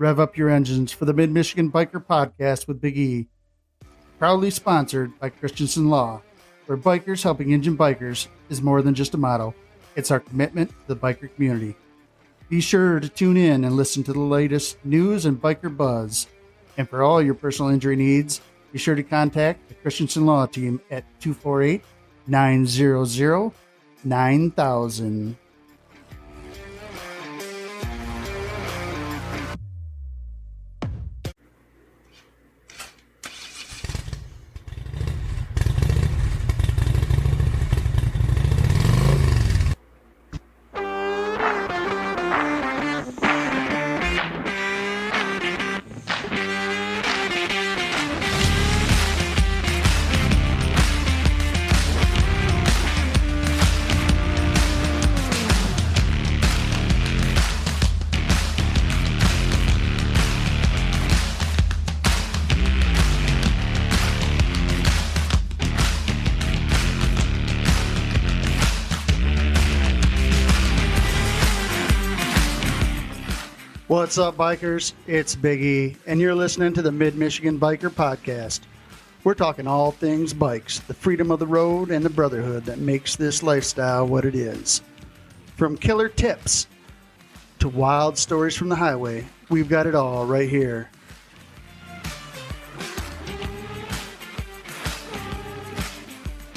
Rev up your engines for the Mid-Michigan Biker Podcast with Big E. Proudly sponsored by Christensen Law, where bikers helping engine bikers is more than just a motto. It's our commitment to the biker community. Be sure to tune in and listen to the latest news and biker buzz. And for all your personal injury needs, be sure to contact the Christensen Law team at 248-900-9000. What's up, bikers? It's Big E, and you're listening to the Mid-Michigan Biker Podcast. We're talking all things bikes, the freedom of the road, and the brotherhood that makes this lifestyle what it is. From killer tips to wild stories from the highway, we've got it all right here.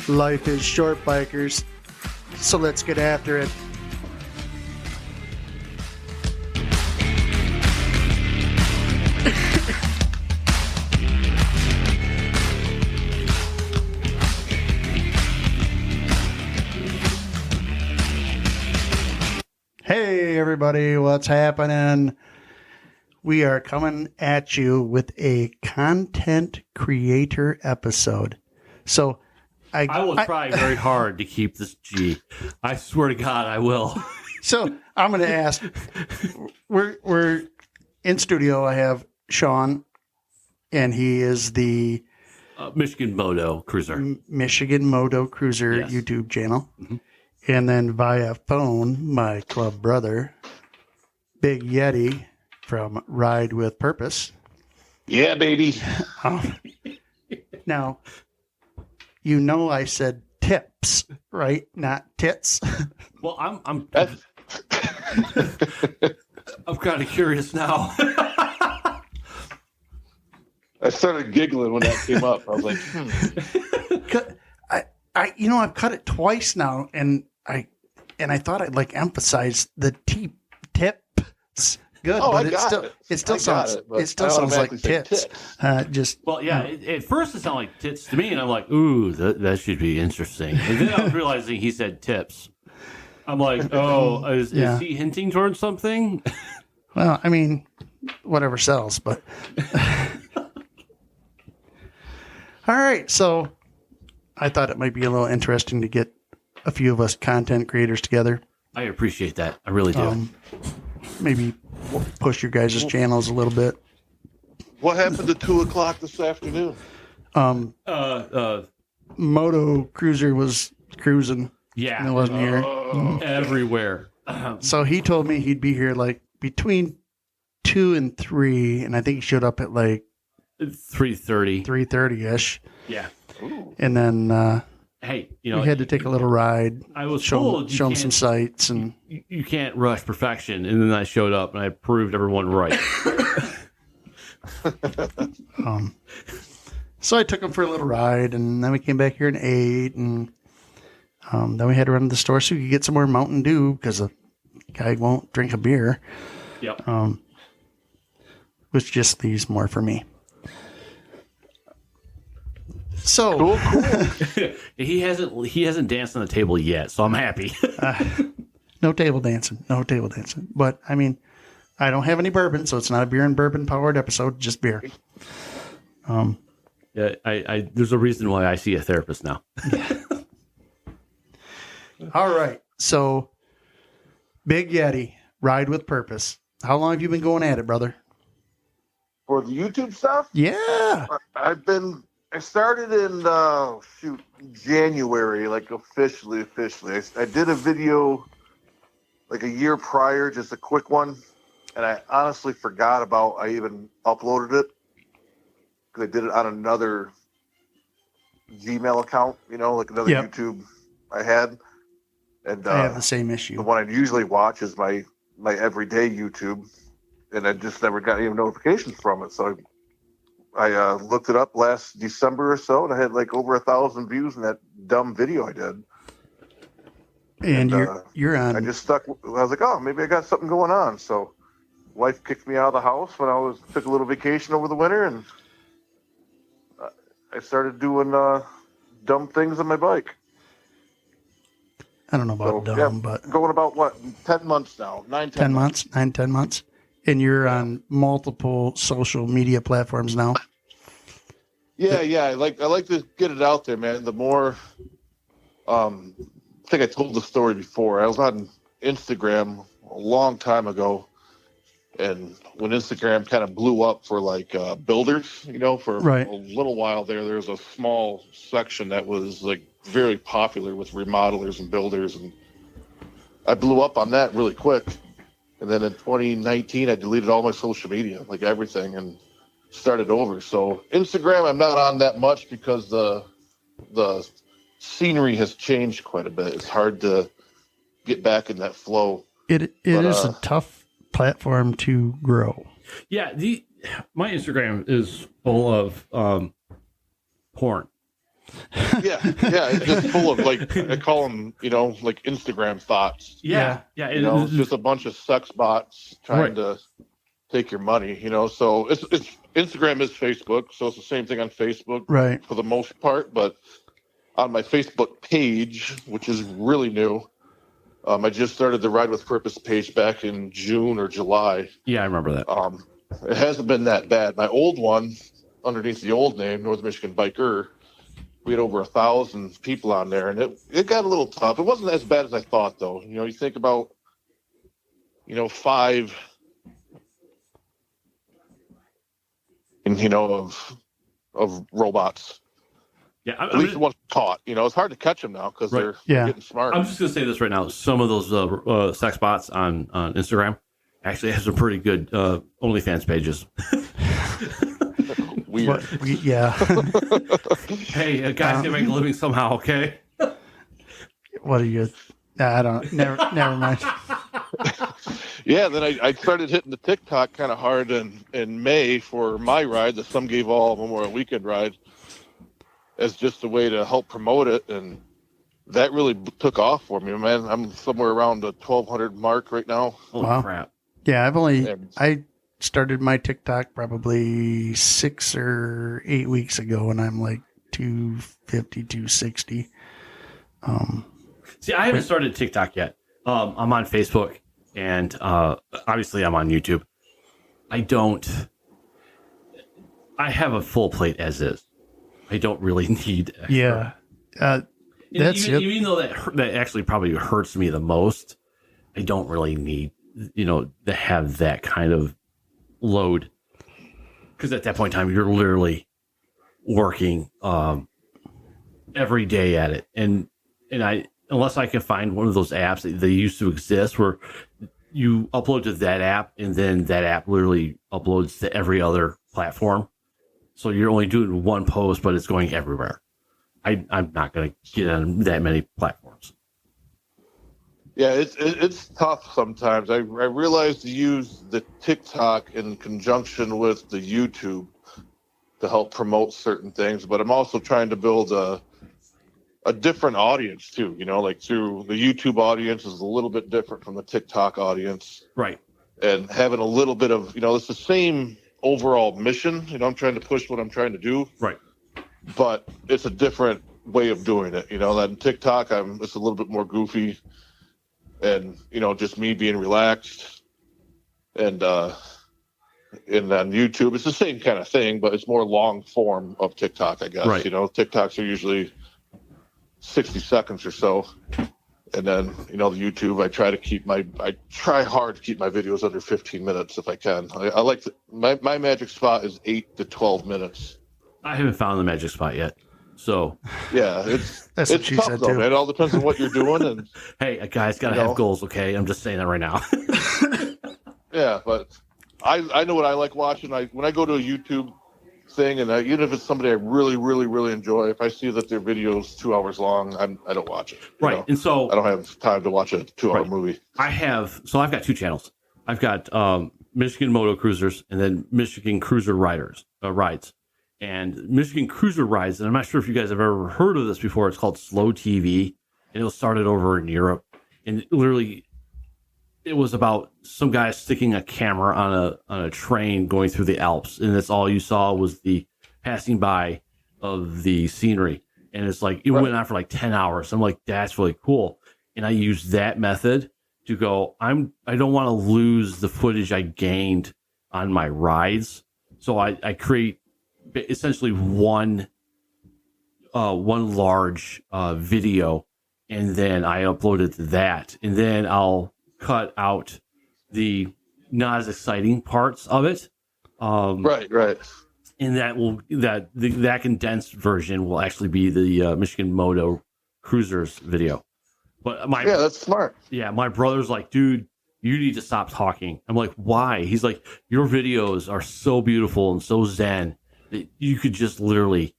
Life is short, bikers, so let's get after it. Hey everybody, what's happening? We are coming at you with a content creator episode. So I will try very hard to keep this G. I swear to God, I will. So I'm going to ask, we're in studio. I have Sean, and he is the Michigan Moto Cruiser. Michigan Moto Cruiser yes. YouTube channel. Mm-hmm. And then via phone, my club brother, Big Yeti from Ride with Purpose. Yeah, baby. Now, you know I said tips, right? Not tits. Well, I'm kind of curious now. I started giggling when that came up. I was like, I've cut it twice now, and I thought I'd like emphasize the tips. Good, oh, but it still sounds like tits. Well, yeah. At first it sounded like tits to me, and I'm like, ooh, that should be interesting. And then I was realizing he said tips. I'm like, oh, is he hinting towards something? Well, I mean, whatever sells, but all right. So I thought it might be a little interesting to get a few of us content creators together. I appreciate that. I really do. Maybe push your guys' channels a little bit. What happened to 2:00 this afternoon? Moto Cruiser was cruising. Yeah. And it wasn't here. Everywhere. So he told me he'd be here like between 2 and 3, and I think he showed up at like 3:30. 3:30-ish. Yeah. Ooh. And then hey, we had to take a little ride. I was show him some sights, and you can't rush perfection. And then I showed up and I proved everyone right. So I took him for a little ride, and then we came back here and ate, and then we had to run to the store so we could get some more Mountain Dew because the guy won't drink a beer. Yep. Which just leaves more for me. So cool. he hasn't danced on the table yet, so I'm happy. No table dancing. But I mean, I don't have any bourbon, so it's not a beer and bourbon powered episode, just beer. Yeah, I there's a reason why I see a therapist now. All right. So Big Yeti, Ride with Purpose. How long have you been going at it, brother? For the YouTube stuff? Yeah. I started in January, like officially. I did a video like a year prior, just a quick one. and I honestly forgot about I even uploaded it because I did it on another Gmail account, like another YouTube I had. And I have the same issue. The one I usually watch is my everyday YouTube, and I just never got any notifications from it. So I looked it up last December or so, and I had like over 1,000 views in that dumb video I did. And you're on. I just stuck. I was like, oh, maybe I got something going on. So, wife kicked me out of the house when I took a little vacation over the winter, and I started doing dumb things on my bike. I don't know about dumb, but going about 10 months now, 10 months, 10 months, and you're on multiple social media platforms now. Yeah. I like to get it out there, man. The more, I think I told the story before. I was on Instagram a long time ago, and when Instagram kind of blew up for like builders, for a little while there was a small section that was like very popular with remodelers and builders, and I blew up on that really quick. And then in 2019, I deleted all my social media, like everything, and started over. So Instagram, I'm not on that much because the scenery has changed quite a bit. It's hard to get back in that flow. It is a tough platform to grow. Yeah, my Instagram is full of porn. Yeah, it's just full of like I call them, like Instagram thoughts. Yeah. It's just a bunch of sex bots trying to take your money. So it's Instagram is Facebook, so it's the same thing on Facebook, right? For the most part, but on my Facebook page, which is really new, I just started the Ride with Purpose page back in June or July. Yeah, I remember that. It hasn't been that bad. My old one, underneath the old name, North Michigan Biker, we had over 1,000 people on there, and it got a little tough. It wasn't as bad as I thought, though. You think about, 5, and of robots. Yeah, at least one caught. It's hard to catch them now because they're getting smart. I'm just gonna say this right now. Some of those sex bots on Instagram actually have some pretty good OnlyFans pages. Weird. Yeah. Hey, guys can make a living somehow, okay? What are you? I don't. Never mind. Yeah, then I started hitting the TikTok kind of hard in May for my ride, the Some Gave All Memorial Weekend ride, as just a way to help promote it, and that really took off for me, man. I'm somewhere around the 1,200 mark right now. Holy crap! Yeah, I started my TikTok probably 6 or 8 weeks ago, and I'm like 250, 260. See, I haven't started TikTok yet. I'm on Facebook, and obviously I'm on YouTube. I have a full plate as is. I don't really need extra. Yeah. Even though that actually probably hurts me the most, I don't really need, to have that kind of load. Because at that point in time, you're literally working every day at it. And unless I can find one of those apps that they used to exist where you upload to that app and then that app literally uploads to every other platform. So you're only doing one post, but it's going everywhere. I'm not going to get on that many platforms. Yeah, it's tough sometimes. I realize to use the TikTok in conjunction with the YouTube to help promote certain things, but I'm also trying to build a different audience too. Like through the YouTube audience is a little bit different from the TikTok audience, right? And having a little bit of it's the same overall mission. I'm trying to push what I'm trying to do, right? But it's a different way of doing it. That in TikTok, it's a little bit more goofy, and just me being relaxed, and on YouTube, it's the same kind of thing, but it's more long form of TikTok, I guess. Right. TikToks are usually 60 seconds or so, and then the YouTube, I try hard to keep my videos under 15 minutes if I can. I like my magic spot is 8 to 12 minutes. I haven't found the magic spot yet. So yeah, it's tough though, man. It all depends on what you're doing. And hey, a guy's got to have goals. Okay, I'm just saying that right now. Yeah, but I know what I like watching. When I go to a YouTube thing, and even if it's somebody I really, really, really enjoy, if I see that their video is 2 hours long, I don't watch it. Right. And so I don't have time to watch a 2-hour movie. I've got 2 channels. I've got Michigan Moto Cruisers and then Michigan Cruiser Rides. And Michigan Cruiser Rides, and I'm not sure if you guys have ever heard of this before. It's called Slow TV, and it was started over in Europe. And literally, it was about some guy sticking a camera on a train going through the Alps, and that's all you saw was the passing by of the scenery. And it's like it went on for like 10 hours. I'm like, that's really cool. And I used that method to go. I don't want to lose the footage I gained on my rides, so I create essentially one large video, and then I upload it to that, and then I'll cut out the not as exciting parts of it. Right. And that condensed version will actually be the Michigan Moto Cruisers video. But that's smart. Yeah, my brother's like, dude, you need to stop talking. I'm like, why? He's like, your videos are so beautiful and so zen that you could just literally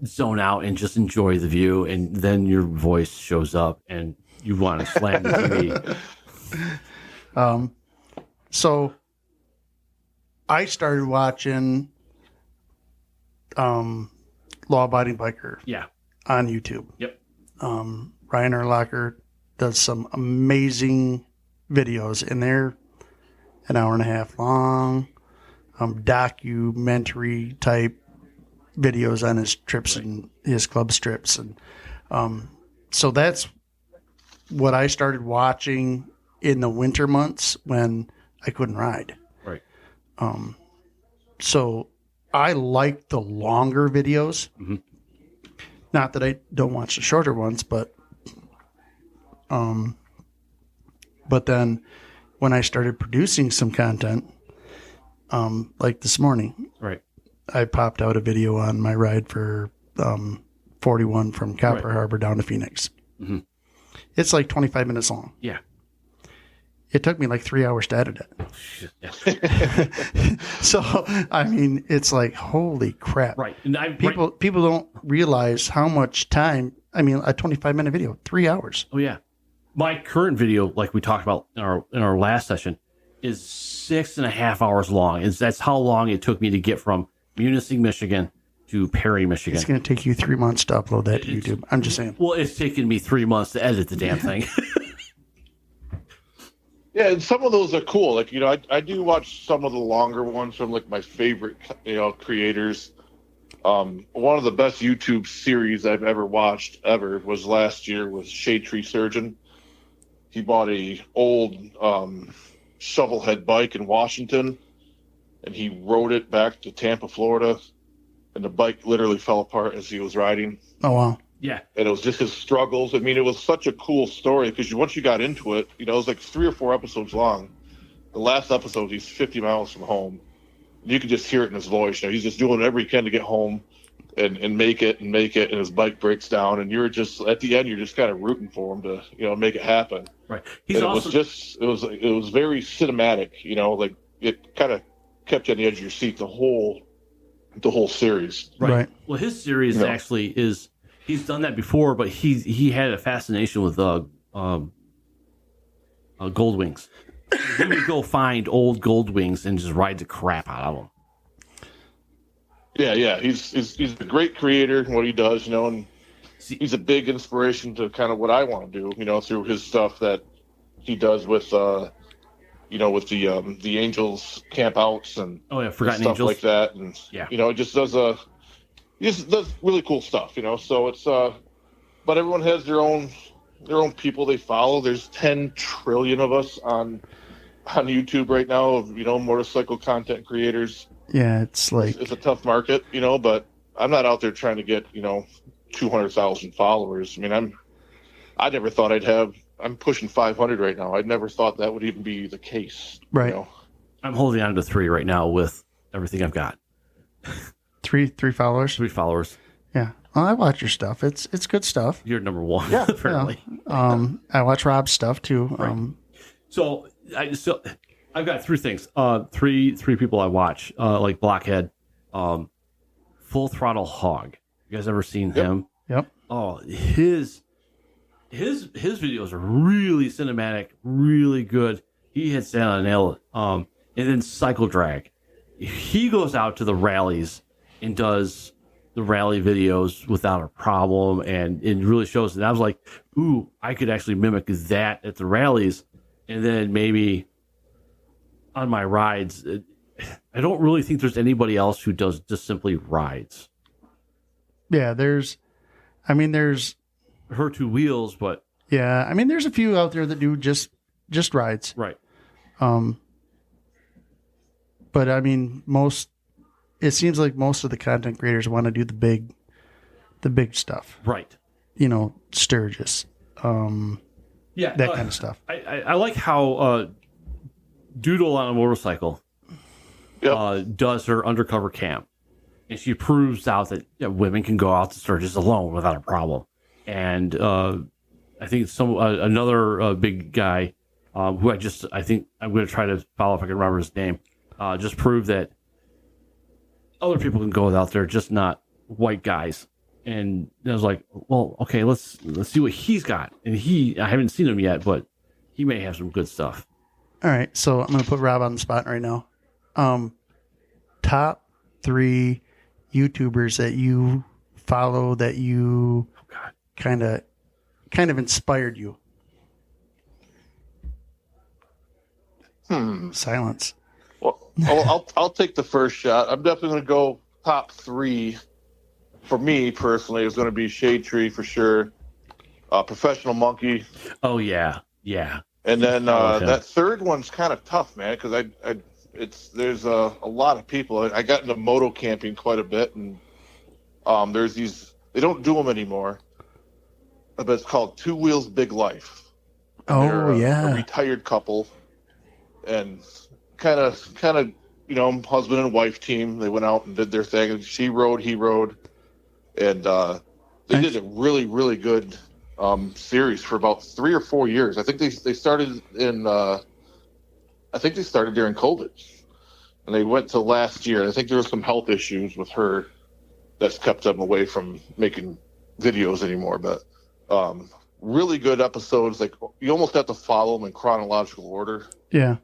zone out and just enjoy the view, and then your voice shows up and you want to slam the TV. So I started watching Law Abiding Biker on YouTube. Yep. Ryan Erlacher does some amazing videos, and they're an hour and a half long, documentary type videos on his trips and his club strips. And so that's what I started watching in the winter months when I couldn't ride. Right. So I like the longer videos. Mm-hmm. Not that I don't watch the shorter ones, but then when I started producing some content, like this morning, right, I popped out a video on my ride for 41 from Copper Harbor down to Phoenix. Mm-hmm. It's like 25 minutes long. Yeah. It took me like 3 hours to edit it. So, I mean, it's like, holy crap. Right. And people don't realize how much time, I mean, a 25-minute video, 3 hours. Oh, yeah. My current video, like we talked about in our last session, is 6.5 hours long. That's how long it took me to get from Munising, Michigan to Perry, Michigan. It's going to take you 3 months to upload that to YouTube. I'm just saying. Well, it's taken me 3 months to edit the damn thing. Yeah, and some of those are cool. Like, I do watch some of the longer ones from like my favorite, creators. One of the best YouTube series I've ever watched was last year with Shade Tree Surgeon. He bought a old shovelhead bike in Washington, and he rode it back to Tampa, Florida, and the bike literally fell apart as he was riding. Oh, wow. Yeah. And it was just his struggles. I mean, it was such a cool story because once you got into it, it was like 3 or 4 episodes long. The last episode, he's 50 miles from home. You could just hear it in his voice. He's just doing whatever he can to get home and make it, and his bike breaks down. And you're just, at the end, you're just kind of rooting for him to, make it happen. Right. It was very cinematic, like it kind of kept you on the edge of your seat the whole series. Right. Well, his series actually is, he's done that before, but he had a fascination with gold wings. He would go find old gold wings and just ride the crap out of them. Yeah. He's a great creator in what he does, and he's a big inspiration to kind of what I want to do, through his stuff that he does with, with the Angels camp outs and Forgotten stuff Angels like that, and it just does really cool stuff, So it's but everyone has their own people they follow. There's 10 trillion of us on YouTube right now of motorcycle content creators. Yeah, it's like it's a tough market, but I'm not out there trying to get 200,000 followers. I mean, I never thought I'm pushing 500 right now. I never thought that would even be the case. Right. I'm holding on to 3 right now with everything I've got. 3 followers. 3 followers. Yeah. Well, I watch your stuff. It's good stuff. You're number 1, apparently. I watch Rob's stuff too. Right. So I've got three things. Three people I watch, like Blockhead, Full Throttle Hog. You guys ever seen him? Yep. Oh, his videos are really cinematic, really good. He hits down on a nail. And then Cycle Drag. He goes out to the rallies and does the rally videos without a problem, and it really shows. And I was like, ooh, I could actually mimic that at the rallies, and then maybe on my rides. I don't really think there's anybody else who does just simply rides. Yeah, there's Her two wheels, but there's a few out there that do just rides. right. But I mean, it seems like most of the content creators want to do the big stuff. Right. Sturgis, that kind of stuff. I like how Doodle on a motorcycle does her undercover camp, and she proves out that women can go out to Sturgis alone without a problem. And I think another big guy who I think I'm going to try to follow if I can remember his name, just proved that other people can go out there, just not white guys. And I was like, well, okay, let's see what he's got. And I haven't seen him yet, but he may have some good stuff. All right, so I'm going to put Rob on the spot right now. Top 3 YouTubers that you follow that you kind of inspired you. Silence. Well, I'll take the first shot. I'm definitely going to go top 3. For me personally, it's going to be Shade Tree for sure. Professional Monkey. Oh yeah. And then that third one's kind of tough, man, because there's a lot of people. I got into moto camping quite a bit, and there's these. They don't do them anymore, but it's called Two Wheels Big Life. And they're a retired couple, and kind of husband and wife team. They went out and did their thing. She rode, he rode, and they did a really, really good series for about 3 or 4 years. I think they started during COVID, and they went to last year. I think there were some health issues with her that's kept them away from making videos anymore. But really good episodes. Like, you almost have to follow them in chronological order. Yeah.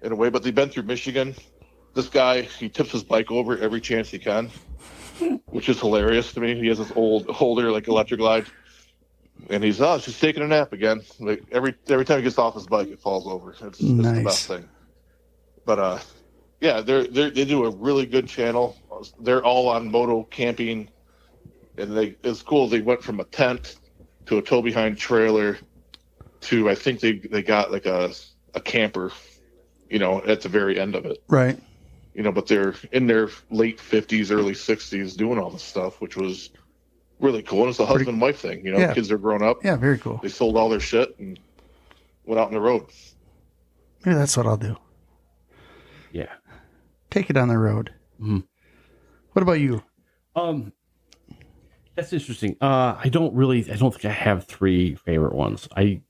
In a way, but they've been through Michigan. This guy, he tips his bike over every chance he can, which is hilarious to me. He has this old holder, like electric glide, and he's just taking a nap again. Like every time he gets off his bike, it falls over. It's the best thing. But they do a really good channel. They're all on moto camping, and it's cool. They went from a tent to a tow behind trailer to, I think they got like a camper, at the very end of it. Right. But they're in their late 50s, early 60s doing all this stuff, which was really cool. And it's a husband and wife thing. Kids are grown up. Yeah, very cool. They sold all their shit and went out on the road. Maybe that's what I'll do. Yeah. Take it on the road. Mm-hmm. What about you? That's interesting. I don't think I have 3 favorite ones. You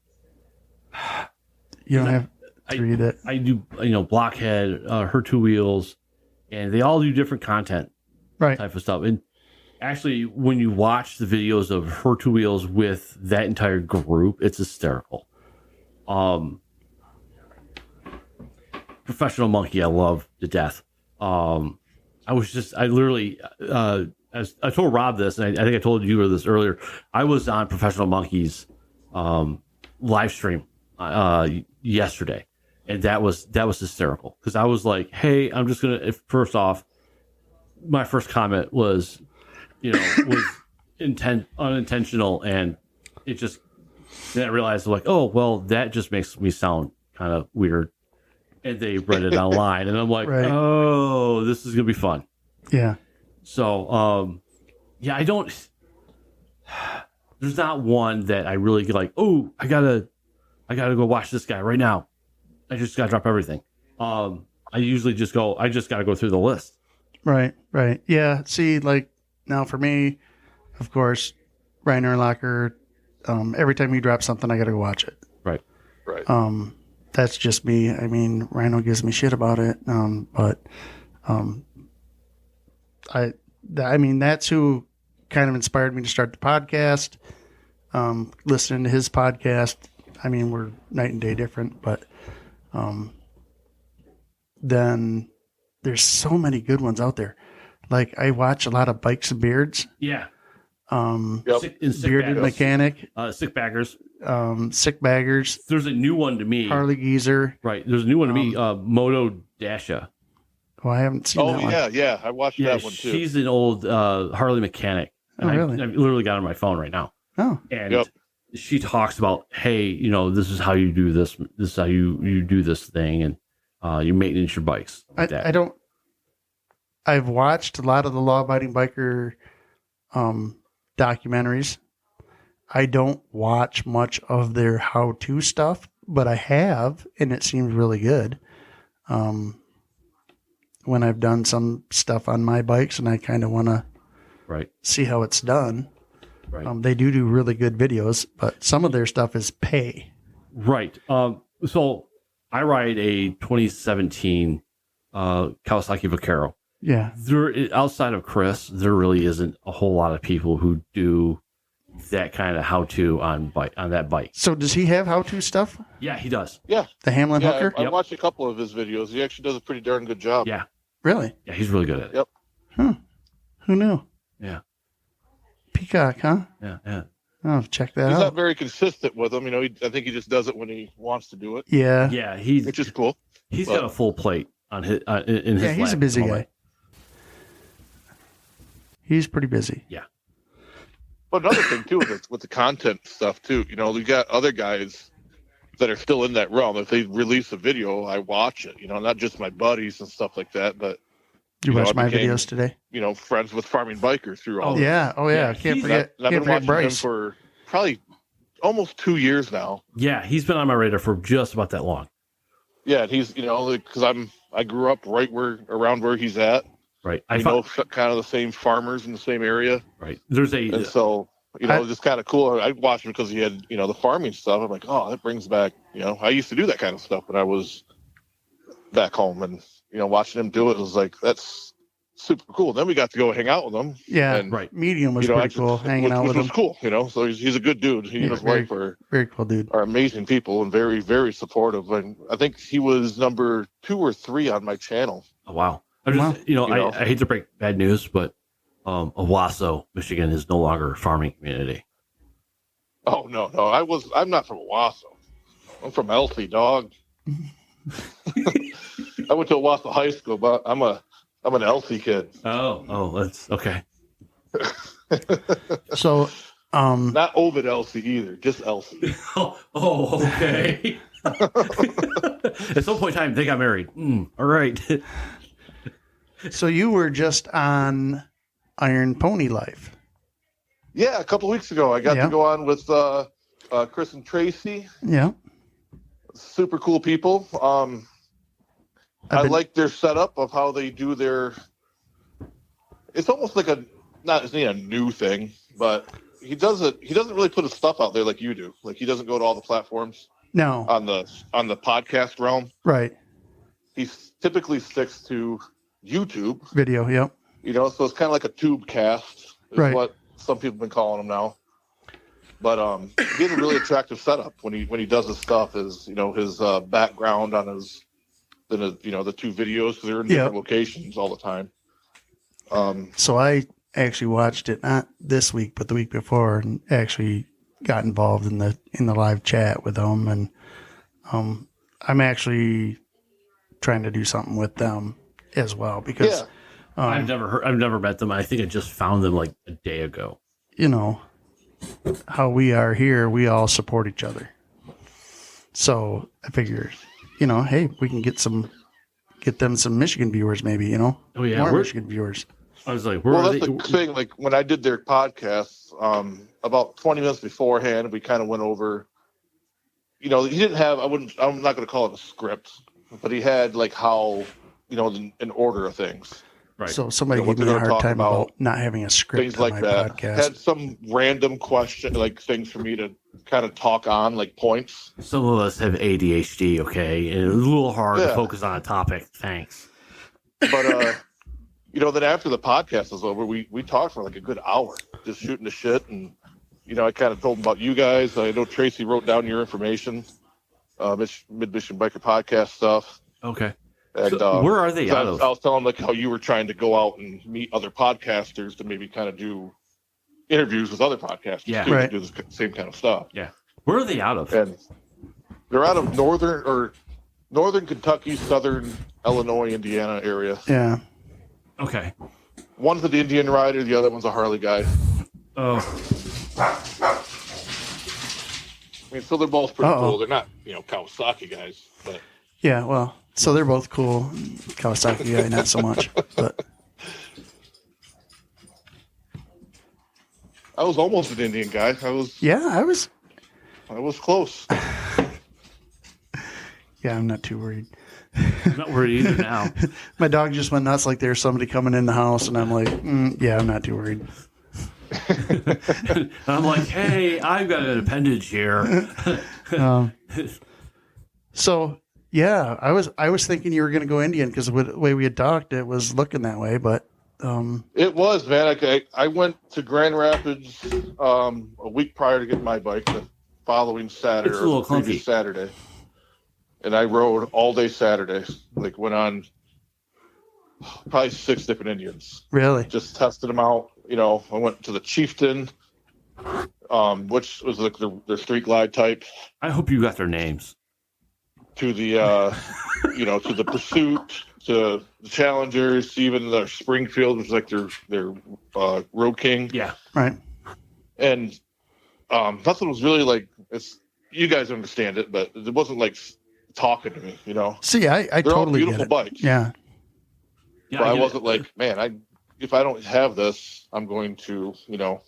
don't have 3 that I do, Blockhead, Her Two Wheels, and they all do different content, right? Type of stuff. And actually, when you watch the videos of Her Two Wheels with that entire group, it's hysterical. Professional Monkey, I love to death. I literally, as I told Rob this, and I think I told you this earlier. I was on Professional Monkey's live stream yesterday, and that was hysterical, because I was like, "Hey, I'm just gonna." First off, my first comment was, unintentional, and it just. Then I realized, like, oh well, that just makes me sound kind of weird, and they read it online, and I'm like, right. Oh, this is gonna be fun. Yeah. So, I don't. There's not one that I really get like. Oh, I gotta go watch this guy right now. I just gotta drop everything. I usually just go. I just gotta go through the list. Right. Yeah. See, like now for me, of course, Ryan Urlacher. Every time he drops something, I gotta go watch it. Right. Right. that's just me. I mean, Rhino gives me shit about it. But I mean, that's who kind of inspired me to start the podcast. Listening to his podcast, I mean, we're night and day different, but then there's so many good ones out there. Like I watch a lot of Bikes and Beards. Yeah. Yep. Bearded Mechanic, Sick Baggers. Sick Baggers. There's a new one to me. Harley Geezer. Right. There's a new one to me. Moto Dasha. Oh, I haven't seen that one. Yeah. I watched that one too. She's an old Harley mechanic. And really? I literally got it on my phone right now. Oh. And she talks about, hey, you know, this is how you do this. This is how you do this thing. And you maintenance your bikes. Like that. I've watched a lot of the law-abiding biker documentaries. I don't watch much of their how-to stuff, but I have, and it seems really good. When I've done some stuff on my bikes and I kind of want to see how it's done. Right. They do really good videos, but some of their stuff is pay. Right. So I ride a 2017 Kawasaki Vaquero. Yeah. Outside of Chris, there really isn't a whole lot of people who do that kind of how-to on that bike. So does he have how-to stuff? Yeah, he does. Yeah. The Hamlin Hooker? I watched a couple of his videos. He actually does a pretty darn good job. Yeah. Really? Yeah, he's really good at it. Yep. Huh. Who knew? Yeah. Peacock, huh? Yeah. Oh, check that He's out. not very consistent with them. You know, I think he just does it when he wants to do it. Yeah. Yeah, which is cool. He's got a full plate on his in his Yeah, he's lap a busy moment. guy. He's pretty busy. Yeah. But another thing too with the content stuff too, you know, we got other guys that are still in that realm. If they release a video, I watch it. You know, not just my buddies and stuff like that, but You watched I my became, videos today? You know, friends with farming bikers through all. Yeah. Oh yeah. Yeah, Can't he's- forget. And I've Can't been forget watching him Bryce. for probably almost 2 years now. Yeah, he's been on my radar for just about that long. Yeah, and he's, you know, because I grew up right around where he's at. Right. I know kind of the same farmers in the same area. Right. There's And so, you know, it's just kind of cool. I watched him because he had, you know, the farming stuff. I'm like, oh, that brings back, you know, I used to do that kind of stuff when I was back home, and, you know, watching him do it was like, that's super cool. Then we got to go hang out with him. Yeah. And, right. Medium was pretty cool hanging out with which him. was cool, you know. So he's a good dude. He and his wife very cool dude. are amazing people and very, very supportive. And I think he was number 2 or 3 on my channel. Oh, wow. I hate to break bad news, but Owasso, Michigan is no longer a farming community. Oh no, I'm not from Owasso. I'm from Elsie, dog. I went to Owasso High School, but I'm an Elsie kid. Oh, that's okay. So Not Ovid Elsie either, just Elsie. Okay. At some point in time, they got married. All right. So you were just on Iron Pony Life. Yeah, a couple of weeks ago, I got to go on with Chris and Tracy. Yeah. Super cool people. I like their setup of how they do their. It's almost like not a new thing, but he doesn't really put his stuff out there like you do. Like he doesn't go to all the platforms. No. On the podcast realm. Right. He typically sticks to YouTube video. Yep. You know, so it's kind of like a tube cast, is what some people have been calling them now. But he has a really attractive setup when he does his stuff. Is, you know, his background on the 2 videos, because they're in different locations all the time. So I actually watched it not this week but the week before, and actually got involved in the live chat with them, and I'm actually trying to do something with them as well, because I've never met them. I think I just found them like a day ago. You know how we are here, we all support each other. So I figured, you know, hey, we can get them some Michigan viewers, maybe, you know. Oh yeah, more Michigan viewers. I was like, that's the thing. Like when I did their podcasts, about 20 minutes beforehand, we kind of went over. You know, he didn't have. I'm not going to call it a script, but he had like how, you know, an order of things. Right. So somebody You know, what gave me a they're gonna hard talk time about not having a script things on like my that. podcast. Had some random question, like things for me to kind of talk on, like points. Some of us have ADHD, okay? And it's a little hard to Yeah. focus on a topic. Thanks. But you know, then after the podcast was over, we talked for like a good hour, just shooting the shit, and you know, I kind of told him about you guys. I know Tracy wrote down your information, Mid-Mission Biker Podcast stuff. Okay. And So where are they out of? I was telling him like how you were trying to go out and meet other podcasters to maybe kind of do interviews with other podcasters Yeah. too, Right. to do the same kind of stuff. Yeah. Where are they out of? And they're out of northern Kentucky, southern Illinois, Indiana area. Yeah. Okay. One's an Indian rider, the other one's a Harley guy. Oh, I mean, so they're both pretty Uh-oh. cool. They're not, you know, Kawasaki guys, but Yeah. Well, so they're both cool. Kawasaki guy, not so much. But I was almost an Indian guy. I was close. Yeah, I'm not too worried. I'm not worried either now. My dog just went nuts like there's somebody coming in the house, and I'm like, yeah, I'm not too worried. I'm like, hey, I've got an appendage here. So yeah, I was thinking you were going to go Indian because the way we had talked, it was looking that way. But It was, man. I went to Grand Rapids a week prior to getting my bike, the following Saturday, It's a little or previous clunky. Saturday. And I rode all day Saturday. Like, went on probably 6 different Indians. really, Just tested them out. You know, I went to the Chieftain, which was like the street glide type, I hope you got their names. to the, you know, to the Pursuit, to the Challengers, even the Springfield, which is like their Road King. Yeah. right? And nothing was really like, it's, you guys understand it, but it wasn't like talking to me, you know. See, I They're all totally get beautiful it. bikes. Yeah, Yeah. But I get wasn't it. like, man, if I don't have this, I'm going to, you know,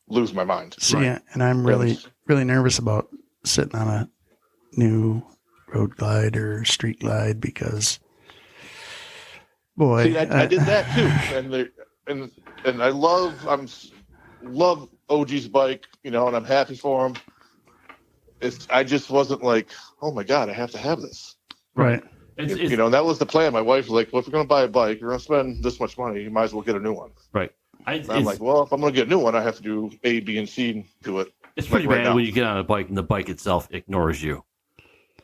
lose my mind. see, Right. and I'm really nervous about sitting on a new road glide or street glide because, boy, See, I did that too, and I love OG's bike, you know, and I'm happy for him. I just wasn't like, oh my god, I have to have this. right. It's, You know, and that was the plan. My wife was like, well, if you're going to buy a bike, you're going to spend this much money, you might as well get a new one. right. And I'm like, well, if I'm going to get a new one, I have to do A, B, and C to it. It's pretty like right bad now. when you get on a bike and the bike itself ignores you.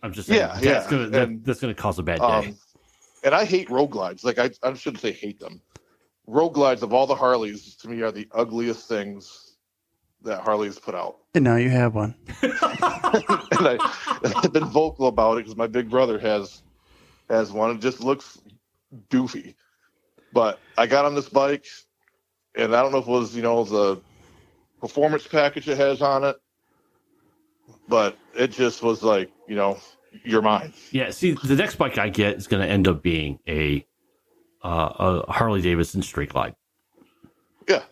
I'm just saying, Yeah, that's yeah. that's gonna cause a bad day. And I hate road glides. Like, I shouldn't say hate them. Road glides of all the Harleys, to me, are the ugliest things that Harley's put out. And now you have one. And I've been vocal about it because my big brother has one. It just looks doofy. But I got on this bike, and I don't know if it was, you know, the performance package it has on it, but it just was like, you know, you're mine. Yeah, see, the next bike I get is going to end up being a Harley Davidson Street Glide. Yeah.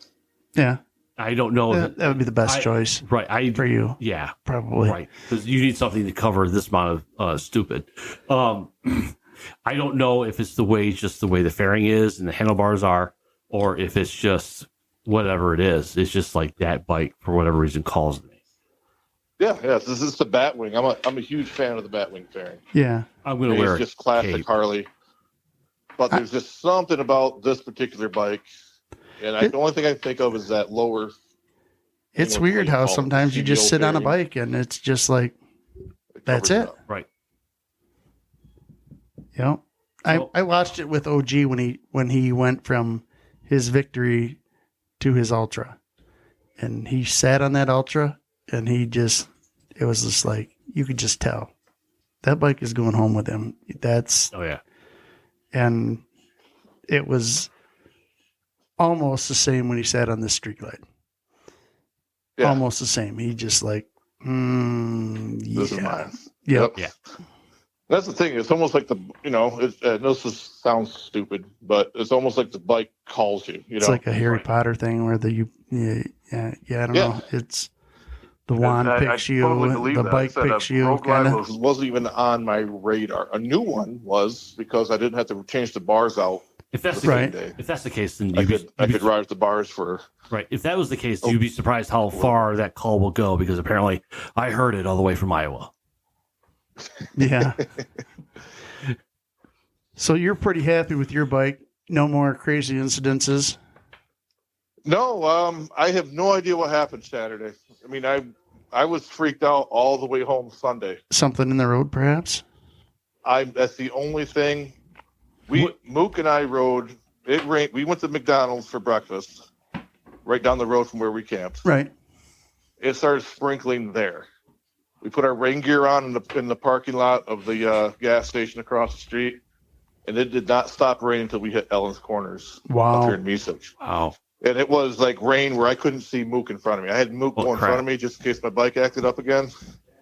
Yeah, I don't know. that would be the best choice Right. for you, Yeah. probably. Right. Because you need something to cover this amount of stupid. I don't know if it's just the way the fairing is and the handlebars are, or if it's just whatever it is. It's just like that bike, for whatever reason, calls me. Yeah. This is the Batwing. I'm a huge fan of the Batwing fairing. Yeah, I'm going to wear It's it. just classic cape. Harley. But there's just something about this particular bike. And the only thing I think of is that lower. it's what weird you how call it, sometimes you just CBO sit on a fairing. bike and it's just like, That's covers it. up. Right. you know. I watched it with OG when he went from his Victory to his Ultra, and he sat on that Ultra, and it was just like you could just tell that bike is going home with him. Oh, yeah. And it was almost the same when he sat on the Street Glide. Yeah. Almost the same. He just like, This is yeah, mine. yep. Yeah. That's the thing. It's almost like sounds stupid, but it's almost like the bike calls you. You It's know, like a Harry Right. Potter thing where I don't Yeah. know. It's the wand I picks you, totally believe the that. bike I said picks a you. Road Glide Kind of. wasn't even on my radar. A new one was, because I didn't have to change the bars out If that's the the same Right. day. if that's the case, then I you'd be, could ride at the bars for. right. If that was the case, you'd be surprised how far that call will go because apparently I heard it all the way from Iowa. Yeah. So you're pretty happy with your bike. No more crazy incidences. No, I have no idea what happened Saturday. I mean, I was freaked out all the way home Sunday. Something in the road, perhaps? That's the only thing. Mook and I rode. It rained. We went to McDonald's for breakfast, right down the road from where we camped. Right. It started sprinkling there. We put our rain gear on in the parking lot of the gas station across the street, and it did not stop raining until we hit Ellen's Corners up here Wow. in Mesich. Wow. And it was like rain where I couldn't see Mook in front of me. I had Mook go in front of me just in case my bike acted up again.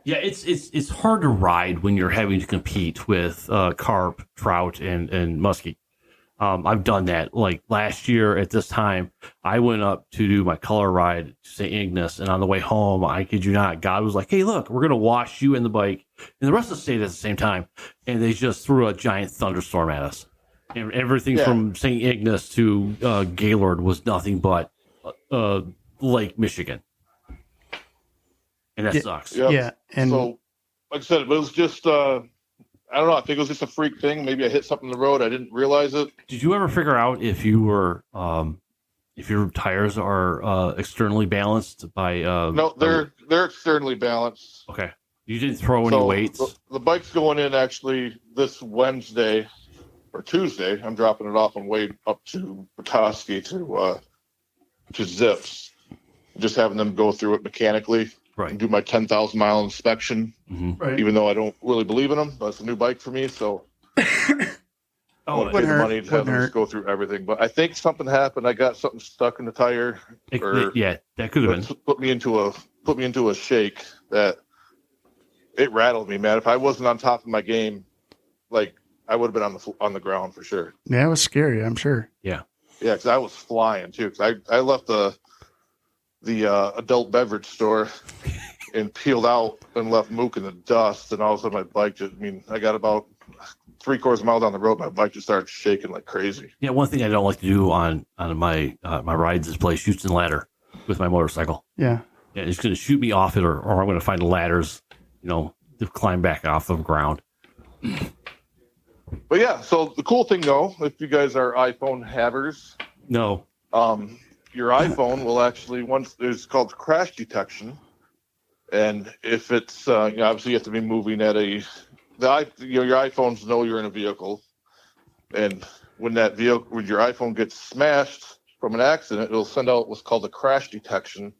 Yeah, it's hard to ride when you're having to compete with carp, trout, and muskie. I've done that. Like last year at this time, I went up to do my color ride to St. Ignace, and on the way home, I kid you not, God was like, "Hey, look, we're gonna wash you and the bike and the rest of the state at the same time," and they just threw a giant thunderstorm at us, and everything from St. Ignace to Gaylord was nothing but Lake Michigan, and that sucks. Yep. Yeah. And So, like I said, it was just, I don't know. I think it was just a freak thing. Maybe I hit something in the road. I didn't realize it. Did you ever figure out if you were if your tires are externally balanced by No, they're externally balanced. okay. You didn't throw any weights? The bike's going in actually this Wednesday or Tuesday. I'm dropping it off on way up to Petoskey to Zips. Just having them go through it mechanically. Right. And do my 10,000 mile inspection, right. even though I don't really believe in them. But it's a new bike for me, so I want to pay the money to have them just go through everything. But I think something happened. I got something stuck in the tire. Yeah, that could have been. Put me into a shake that it rattled me, man. If I wasn't on top of my game, like I would have been on the ground for sure. Yeah, it was scary, I'm sure. Yeah. Yeah, because I was flying too. Because I left the adult beverage store and peeled out and left Mook in the dust, and all of a sudden my bike I got about 3/4 mile down the road, my bike just started shaking like crazy. Yeah, one thing I don't like to do on my my rides is play shoots and ladder with my motorcycle. Yeah. Yeah, it's going to shoot me off it, or I'm going to find ladders, to climb back off the ground. But yeah, so the cool thing though, if you guys are iPhone havers, No. your iPhone will actually it's called crash detection, and if it's obviously you have to be moving at your iPhones know you're in a vehicle, and when your iPhone gets smashed from an accident, it'll send out what's called a crash detection,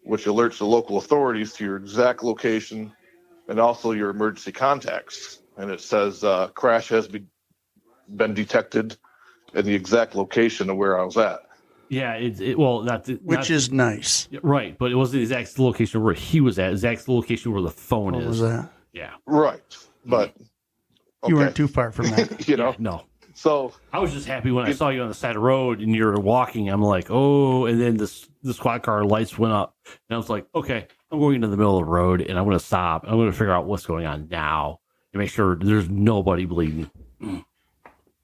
which alerts the local authorities to your exact location and also your emergency contacts. And it says crash has been detected in the exact location of where I was at. Yeah, Which is nice. right, but it wasn't the exact location where he was at. Exact location where the phone What is. was that? Yeah. Right, but You weren't too far from that. No. So I was just happy when I saw you on the side of the road and you're walking. I'm like, oh, and then the squad car lights went up, and I was like, okay, I'm going into the middle of the road, and I'm going to stop. I'm going to figure out what's going on now and make sure there's nobody bleeding.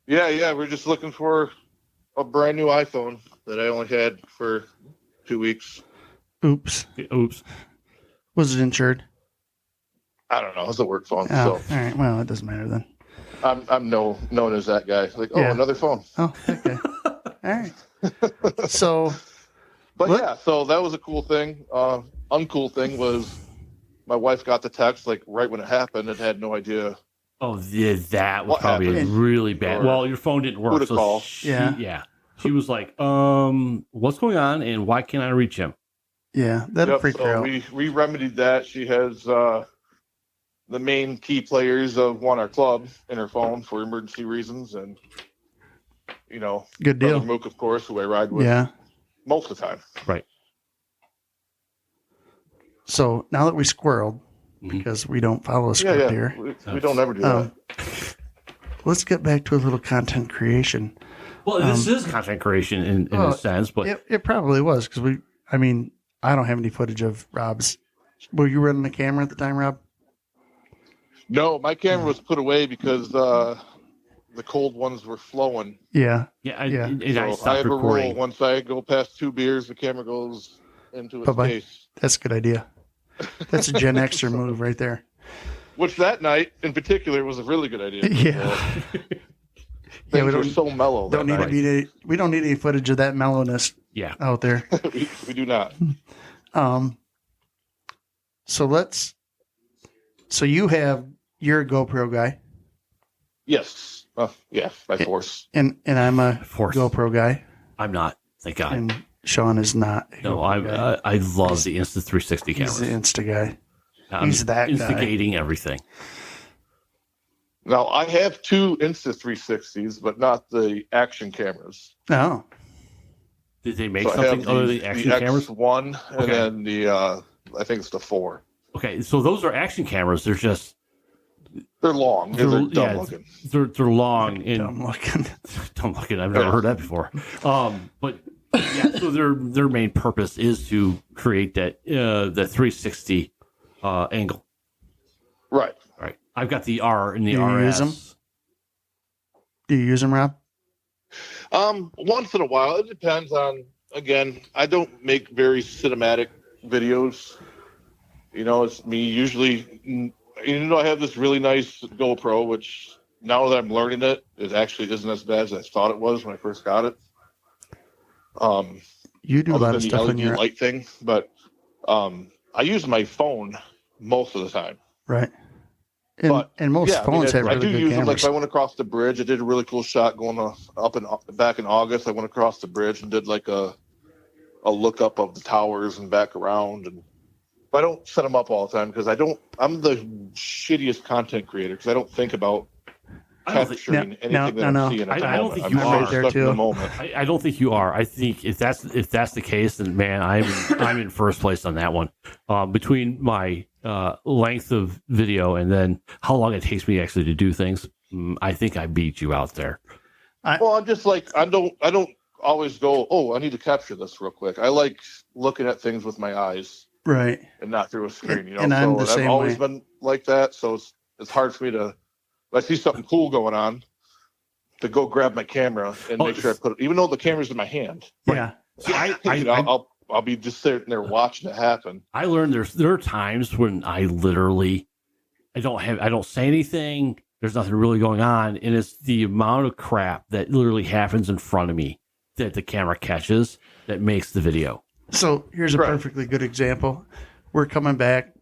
yeah, we're just looking for a brand new iPhone that I only had for 2 weeks. Oops. Oops. Was it insured? I don't know. It's a work phone, Oh, so all right. Well, it doesn't matter then. I'm known as that guy. Like, Yeah. another phone. Oh, okay. All right. So, But What? yeah, so that was a cool thing. Uncool thing was my wife got the text like right when it happened and had no idea. Oh, yeah, that was What probably happened? really bad. Or Well, your phone didn't work. who to call. Yeah. She was like, what's going on and why can't I reach him? yeah, that'll freak her so out. we remedied that. She has the main key players of our club in her phone for emergency reasons, and Good Brother deal. Mook, of course, who I ride with Yeah. most of the time. Right. So now that we squirreled, because we don't follow a script here, We don't ever do that. let's get back to a little content creation. Well, this is content creation in a sense, but It probably was because I don't have any footage of Rob's. Were you running the camera at the time, Rob? No, my camera was put away because the the cold ones were flowing. Yeah. Yeah, Yeah. and So I I stopped have a recording. rule. Once I go past 2 beers, the camera goes into its Bye-bye. case. That's a good idea. That's a Gen Xer So- move right there. Which that night in particular was a really good idea. Yeah. Things we were don't- so mellow. Don't need that to be. We don't need any footage of that mellowness Yeah. out there. night. we do not. So you're a GoPro guy, Yes. Yeah, by force. and I'm a Force. GoPro guy, I'm not. Thank God. and Sean is not. A No, GoPro guy. I love the Insta360 He's cameras. the Insta guy. I'm he's that guy. instigating everything. Now I have 2 Insta360s, but not the action cameras. Oh, Did they make So I have something other than action the cameras? X1 and Okay. then the I think it's the 4. Okay, so those are action cameras. They're just They're long. They're dumb yeah, looking. they're long and dumb looking. dumb looking. I've never heard that before. But yeah, so their main purpose is to create that the 360 angle. Right. Right. I've got the R and the Do you RS. use 'em? Do you use them, Rob? Once in a while. It depends on. Again, I don't make very cinematic videos. You know, it's me usually. Even though I have this really nice GoPro, which now that I'm learning it, it actually isn't as bad as I thought it was when I first got it. You do a Other lot than of the stuff in LED your light thing, but I use my phone most of the time. right. And, But, and most Yeah, I mean, phones have I really do good use them. Like cameras. if I went across the bridge, I did a really cool shot going back in August. I went across the bridge and did like a look up of the towers and back around. And but I don't set them up all the time because I'm the shittiest content creator because I don't think about I don't think, capturing No, anything that no. I'm seeing at the I don't moment. think you I'm are. so stuck in There, the too. moment. I don't think you are. I think if that's the case, then man, I'm in first place on that one. Between my length of video and then how long it takes me actually to do things, I think I beat you out there. Well, I'm just like I don't always go. Oh, I need to capture this real quick. I like looking at things with my eyes Right. and not through a screen. You know, And I'm the I've same always way. been like that. So it's hard for me to. If I see something cool going on, to go grab my camera and make sure I put it, even though the camera's in my hand. Yeah. See, I'll be just sitting there watching it happen. I learned there are times when I literally I don't say anything. There's nothing really going on, and it's the amount of crap that literally happens in front of me that the camera catches that makes the video. So here's a Right. perfectly good example. We're coming back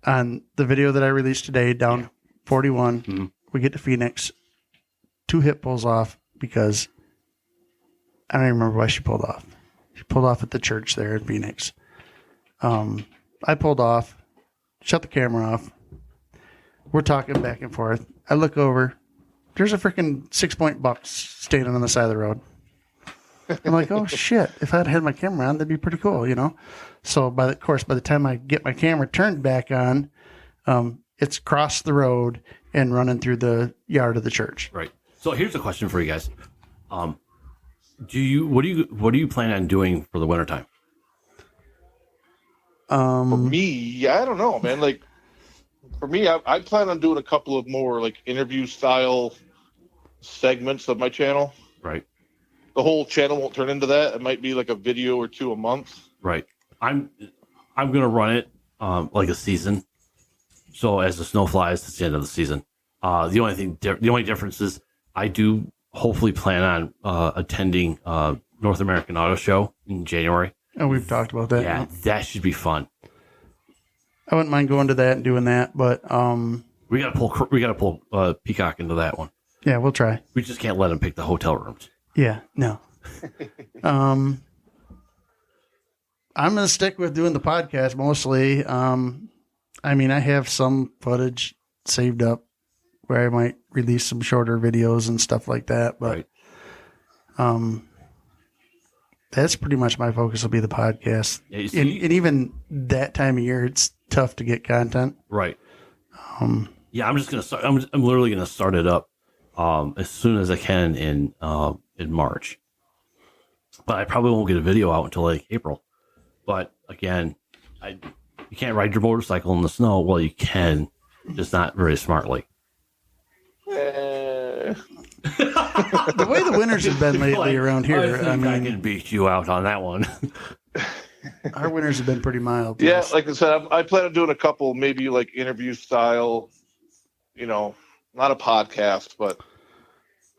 on the video that I released today, down 41. Mhm. We get to Phoenix. 2 hip pulls off because I don't even remember why she pulled off. She pulled off at the church there in Phoenix. I pulled off, shut the camera off. We're talking back and forth. I look over. There's a freaking 6-point buck standing on the side of the road. I'm like, oh shit! If I'd had my camera on, that'd be pretty cool, you know. So by the time I get my camera turned back on, it's crossed the road and running through the yard of the church. Right. So here's a question for you guys. What do you plan on doing for the wintertime? For me, I don't know, man. Like for me, I plan on doing a couple of more like interview style segments of my channel. Right. The whole channel won't turn into that. It might be like a video or 2 a month. Right. I'm gonna run it like a season. So as the snow flies, it's the end of the season. The only difference is I do hopefully plan on attending North American Auto Show in January. And we've talked about that. Yeah, that should be fun. I wouldn't mind going to that and doing that, but We gotta pull Peacock into that one. yeah, we'll try. We just can't let him pick the hotel rooms. Yeah, no. I'm gonna stick with doing the podcast mostly. I mean, I have some footage saved up where I might release some shorter videos and stuff like that, but Right. That's pretty much my focus will be the podcast. Yeah, you And, see- and even that time of year, it's tough to get content. Right. Yeah, I'm just gonna start. I'm literally gonna start it up as soon as I can in March. But I probably won't get a video out until like April. But again, you can't ride your motorcycle in the snow. Well, you can, just not very smartly. The way the winters have been lately Like, around here, I mean, can beat you out on that one. our winters have been pretty mild. Yeah, Yes. like I said, I plan on doing a couple, maybe like interview style, not a podcast, but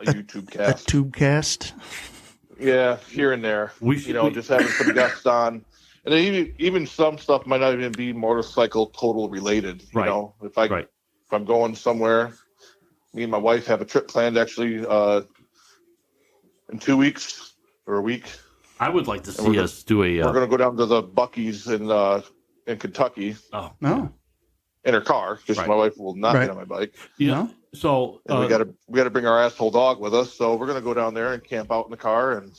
a YouTube A cast. tube cast. Yeah, here and there. We should, Just having some guests on. And then even some stuff might not even be motorcycle total related. You Right. know, if I'm going somewhere, me and my wife have a trip planned actually in 2 weeks or a week. I would like to see us do a. We're going to go down to the Buc-ee's in Kentucky Oh No. in her car because Right. my wife will not Right. get on my bike. yeah. So And we got to bring our asshole dog with us. So we're going to go down there and camp out in the car. And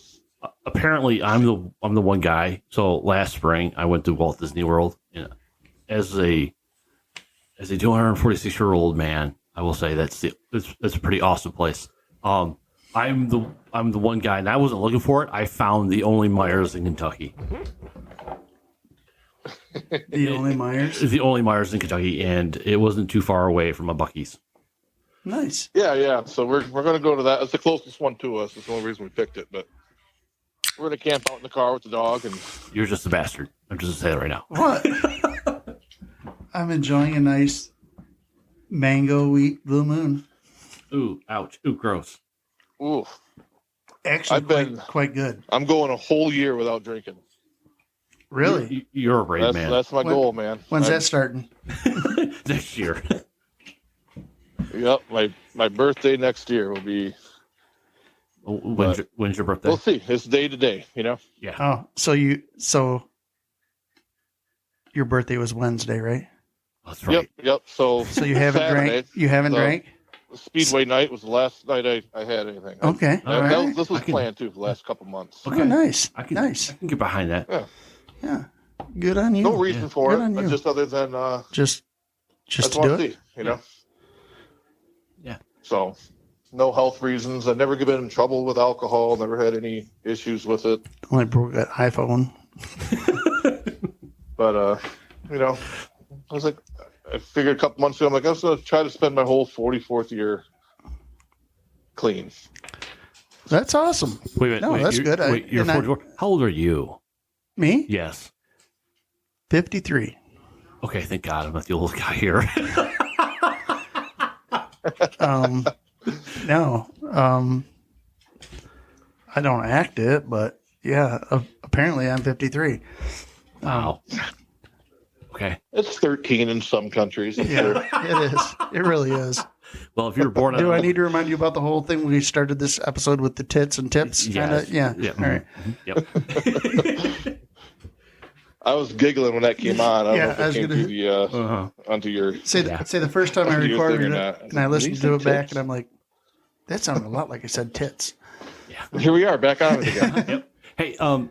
apparently, I'm the one guy. So last spring, I went to Walt Disney World. As a 246-year-old man, I will say that's a pretty awesome place. I'm the one guy, and I wasn't looking for it. I found the only Myers in Kentucky. The only Myers. The only Myers in Kentucky, and it wasn't too far away from a Buc-ee's. Nice. yeah. So we're going to go to that. It's the closest one to us. It's the only reason we picked it. But we're going to camp out in the car with the dog. And You're just a bastard. I'm just gonna say that right now. What? I'm enjoying a nice mango wheat blue moon. Ooh, ouch. Ooh, gross. ooh, Actually, I've been- quite good. I'm going a whole year without drinking. Really? You're a brave man. That's my goal, man. When's that starting? Next year. Yep, my birthday next year will be. When's your birthday? We'll see. It's day to day, Yeah. Oh, so your birthday was Wednesday, right? That's right. Yep. So So you haven't Saturday, drank. You haven't so- drank. Speedway night was the last night I had anything. Okay. All All right. This was I can- planned too for the last couple months. Okay. Oh, nice. I can Nice. I can get behind that. Yeah. Good on you. No reason Yeah. for Good it, on you. just other than Just just to want do to it. see, Yeah. So, no health reasons. I've never been in trouble with alcohol. Never had any issues with it. Only broke that iPhone. But I was like, I figured a couple months ago, I'm like, I was going to try to spend my whole 44th year clean. That's awesome. Wait. No, that's you're- good. Wait, you're and 44. How old are you? Me? Yes. 53. Okay, thank God I'm not the old guy here. No. I don't act it, but yeah, apparently I'm 53. Wow. Okay. It's 13 in some countries. I'm Yeah, sure. it is. It really is. Well, if you were born Do I need to remind you about the whole thing we started this episode with the tits and tips? Yes. Kinda? Yeah. Yeah. All right. Yep. I was giggling when that came on. I don't Yeah, know if I it was came gonna- through the Uh-huh. onto your. Say Yeah. the first time I You're recorded thinking it, that. and I listened These to are it back, tits. and I'm like, that sounded a lot like I said tits. Here we are, back on it again. Yep. Hey, Well,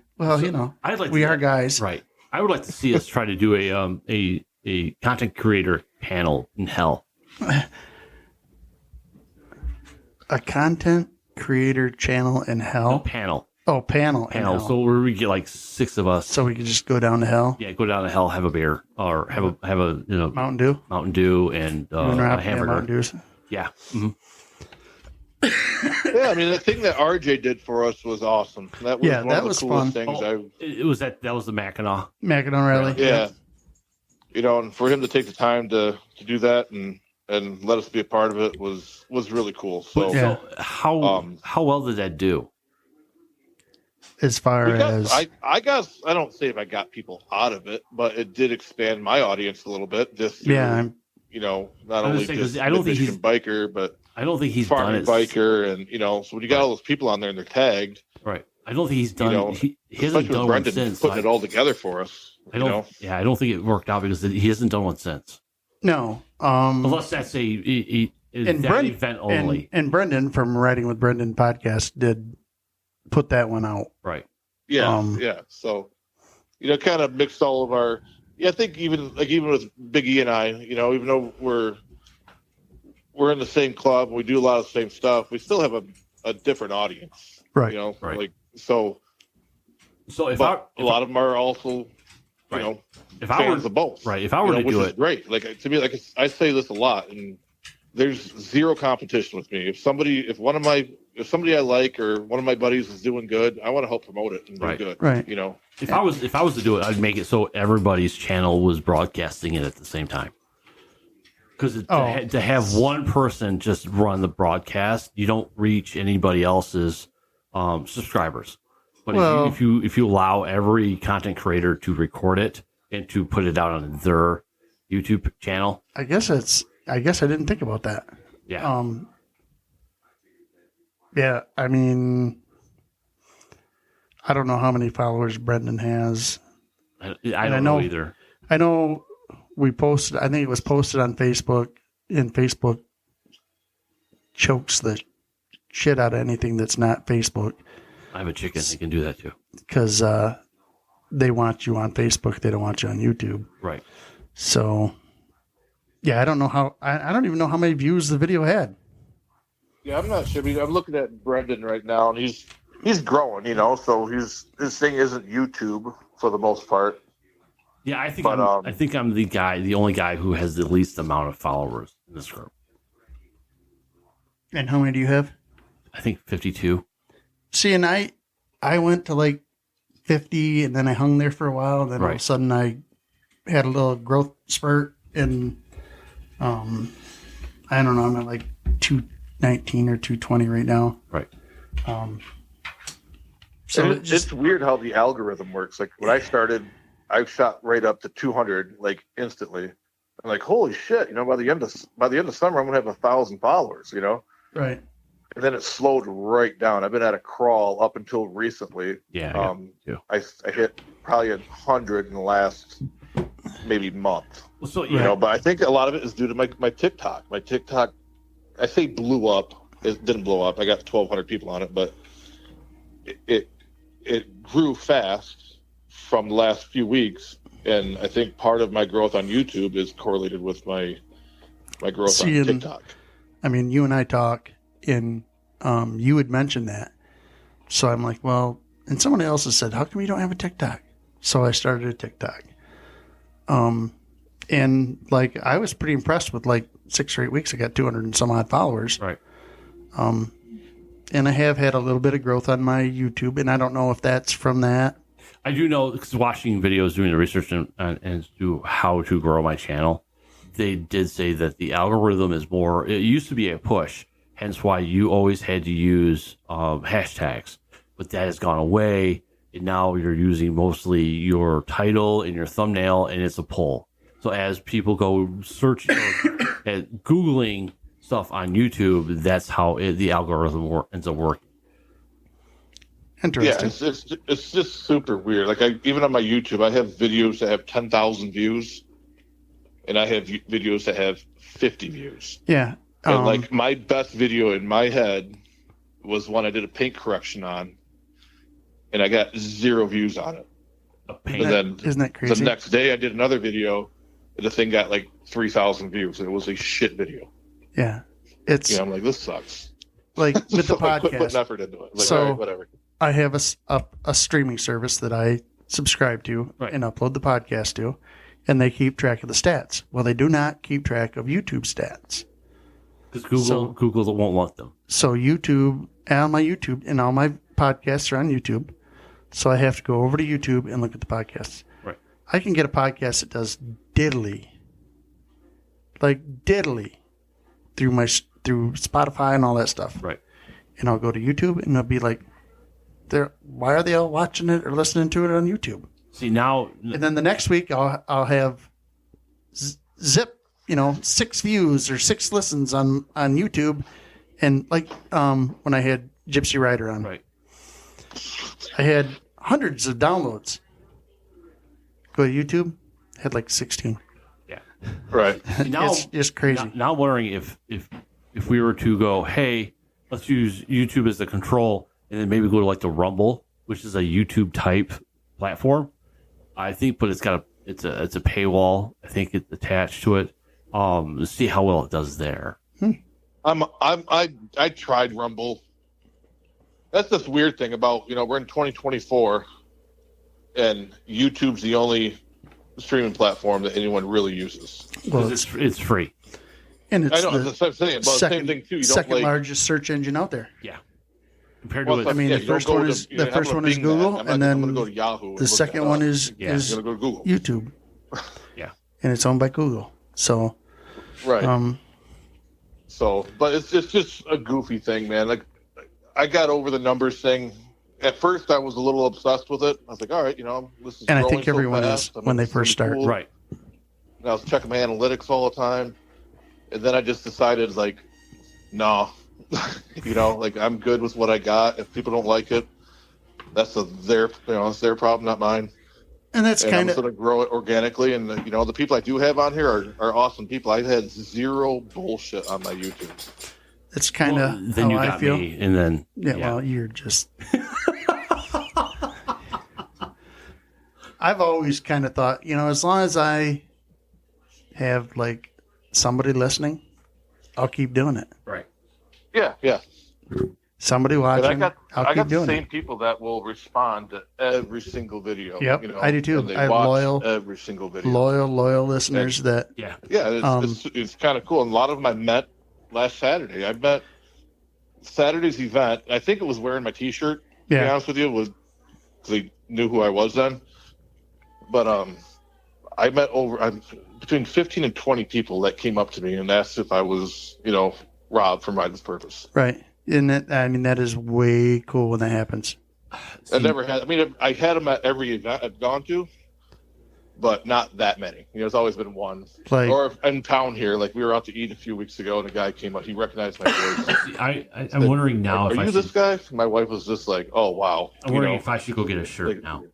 I'd like we to, are guys. right. I would like to see us try to do a content creator panel in hell. A content creator channel in hell. Panel. Oh, panel. in Panel. hell. So where we get like 6 of us. So we could just go down to hell. Yeah, go down to hell, have a beer, or have a Mountain Dew. Mountain Dew and You and a Rob, yeah, hamburger. Mountain Dews. Yeah. Mhm. Yeah, I mean, the thing that RJ did for us was awesome. That was Yeah, one that of the was coolest fun. things. Oh, it was that was the Mackinac. Mackinac Rally. Yeah. And for him to take the time to do that and let us be a part of it was really cool. So, Yeah. So how well did that do? As far we got, as I guess, I don't say if I got people out of it, but it did expand my audience a little bit. Just through, yeah, I'm- not I was only saying, 'cause just I don't think Michigan biker, but I don't think he's done farming it. biker, and so when you got all those people on there and they're tagged, Right. I don't think he's done. he hasn't especially with done one Brendan since. putting it all together for us. I don't. Yeah, I don't think it worked out because he hasn't done one since. no. Unless that's a And that event only. And Brendan from Riding with Brendan podcast did put that one out. Right. Yeah, yeah. So, kind of mixed all of our. Yeah, I think even with Big E and I, even though we're in the same club, we do a lot of the same stuff. We still have a different audience, Right. Right. Like so. So if But a lot of them are also, Right. if I fans were of both. right, if I were to which do is it, great. Like to me, I say this a lot, and there's zero competition with me. If one of my if somebody I like or one of my buddies is doing good, I want to help promote it and do good. Right. You know, if I was to do it, I'd make it so everybody's channel was broadcasting it at the same time. Because to have one person just run the broadcast, you don't reach anybody else's subscribers. But if you allow every content creator to record it and to put it out on their YouTube channel, I guess I didn't think about that. yeah. Yeah, I mean, I don't know how many followers Brendan has. I don't know either. I know we posted, I think it was posted on Facebook, and Facebook chokes the shit out of anything that's not Facebook. I have a chicken. They can do that too. Because they want you on Facebook. They don't want you on YouTube. Right. So, yeah, I don't know how, I don't even know how many views the video had. yeah, I'm not sure. I mean, I'm looking at Brendan right now, and he's growing. You know, so his thing isn't YouTube for the most part. Yeah, I think I'm the only guy who has the least amount of followers in this group. And how many do you have? I think 52. See, and I went to like 50, and then I hung there for a while. And then all of a sudden, I had a little growth spurt, and I don't know. I'm at like 219 or 220 right now. Right. So it's weird how the algorithm works. Like when I started, I shot right up to 200 like instantly. I'm like, holy shit! You know, by the end of summer, I'm gonna have 1,000 followers. You know. Right. And then it slowed right down. I've been at a crawl up until recently. Yeah. I hit probably 100 in the last maybe month. Well, so you know, but I think a lot of it is due to my TikTok. My TikTok, I say blew up. It didn't blow up. I got 1,200 people on it, but it grew fast from the last few weeks. And I think part of my growth on YouTube is correlated with my growth on TikTok. I mean, you and I talk, and you had mentioned that. So I'm like, well, and someone else has said, how come you don't have a TikTok? So I started a TikTok. And like, I was pretty impressed with like 6 or 8 weeks. I got 200 and some odd followers. Right. And I have had a little bit of growth on my YouTube, and I don't know if that's from that. I do know, because watching videos, doing the research and do how to grow my channel, they did say that the algorithm is more, it used to be a push, hence why you always had to use hashtags, but that has gone away, and now you're using mostly your title and your thumbnail, and it's a pull. So as people go searching at Googling stuff on YouTube, that's how the algorithm ends up working. Interesting. Yeah, it's just super weird. Like even on my YouTube, I have videos that have 10,000 views, and I have videos that have 50 views. Yeah. And like my best video in my head was one I did a paint correction on, and I got 0 views on it. And then isn't that crazy? The next day I did another video, and the thing got like 3,000 views, and it was a shit video. Yeah. It's, I'm like, this sucks. Like with so the podcast. I quit putting effort into it. Like, so, all right, whatever. I have a streaming service that I subscribe to and upload the podcast to, and they keep track of the stats. Well, they do not keep track of YouTube stats. Because Google won't want them. So YouTube, on my YouTube, and all my podcasts are on YouTube. So I have to go over to YouTube and look at the podcasts. Right. I can get a podcast that does diddly through Spotify and all that stuff. Right. And I'll go to YouTube, and it'll be like, why are they all watching it or listening to it on YouTube? See, now... And then the next week, I'll have zip, 6 views or 6 listens on YouTube. And like when I had Gypsy Rider on, right, I had hundreds of downloads. Go to YouTube, had like 16. Yeah. Right. See, now, it's just crazy. Now I'm wondering if we were to go, hey, let's use YouTube as the control, and then maybe go to like the Rumble, which is a YouTube type platform. I think, but it's got it's a paywall. I think it's attached to it. See how well it does there. I tried Rumble. That's this weird thing about, we're in 2024, and YouTube's the only streaming platform that anyone really uses. Well, it's free. And it's I know, that's what I'm saying. But the same thing too. Second largest search engine out there. Yeah. compared to I mean, the first one is Google, and then I'm going to go to Yahoo. The second one is I'm going to go to Google. YouTube. Yeah, and it's owned by Google. So, right. So, but it's just a goofy thing, man. Like, I got over the numbers thing. At first, I was a little obsessed with it. I was like, all right, this is. And I think so everyone fast. is when they first start. Cool. right. And I was checking my analytics all the time, and then I just decided, like, no, like I'm good with what I got. If people don't like it, that's it's their problem, not mine. And that's kind of going to grow it organically. And the people I do have on here are awesome people. I've had zero bullshit on my YouTube. It's kind of then how you got I feel. me, and then well, you're just. I've always kind of thought, as long as I have like somebody listening, I'll keep doing it. right. Yeah. Somebody watching, I'll keep got the doing same it. people that will respond to every single video. Yep, I do too. They I have watch every single video. loyal listeners that. Yeah. It's kind of cool. And a lot of them I met last Saturday. I met Saturday's event. I think it was wearing my T-shirt. To be honest with you, was because they knew who I was then. But I met between 15 and 20 people that came up to me and asked if I was, Rob from Mindless Purpose. Right. And that is way cool when that happens. I never had. I mean, I had them at every event I've gone to, but not that many. It's always been one. Or in town here, like we were out to eat a few weeks ago, and a guy came up. He recognized my voice. I'm wondering now if are you this guy? My wife was just like, "Oh wow." I'm wondering if I should go get a shirt now.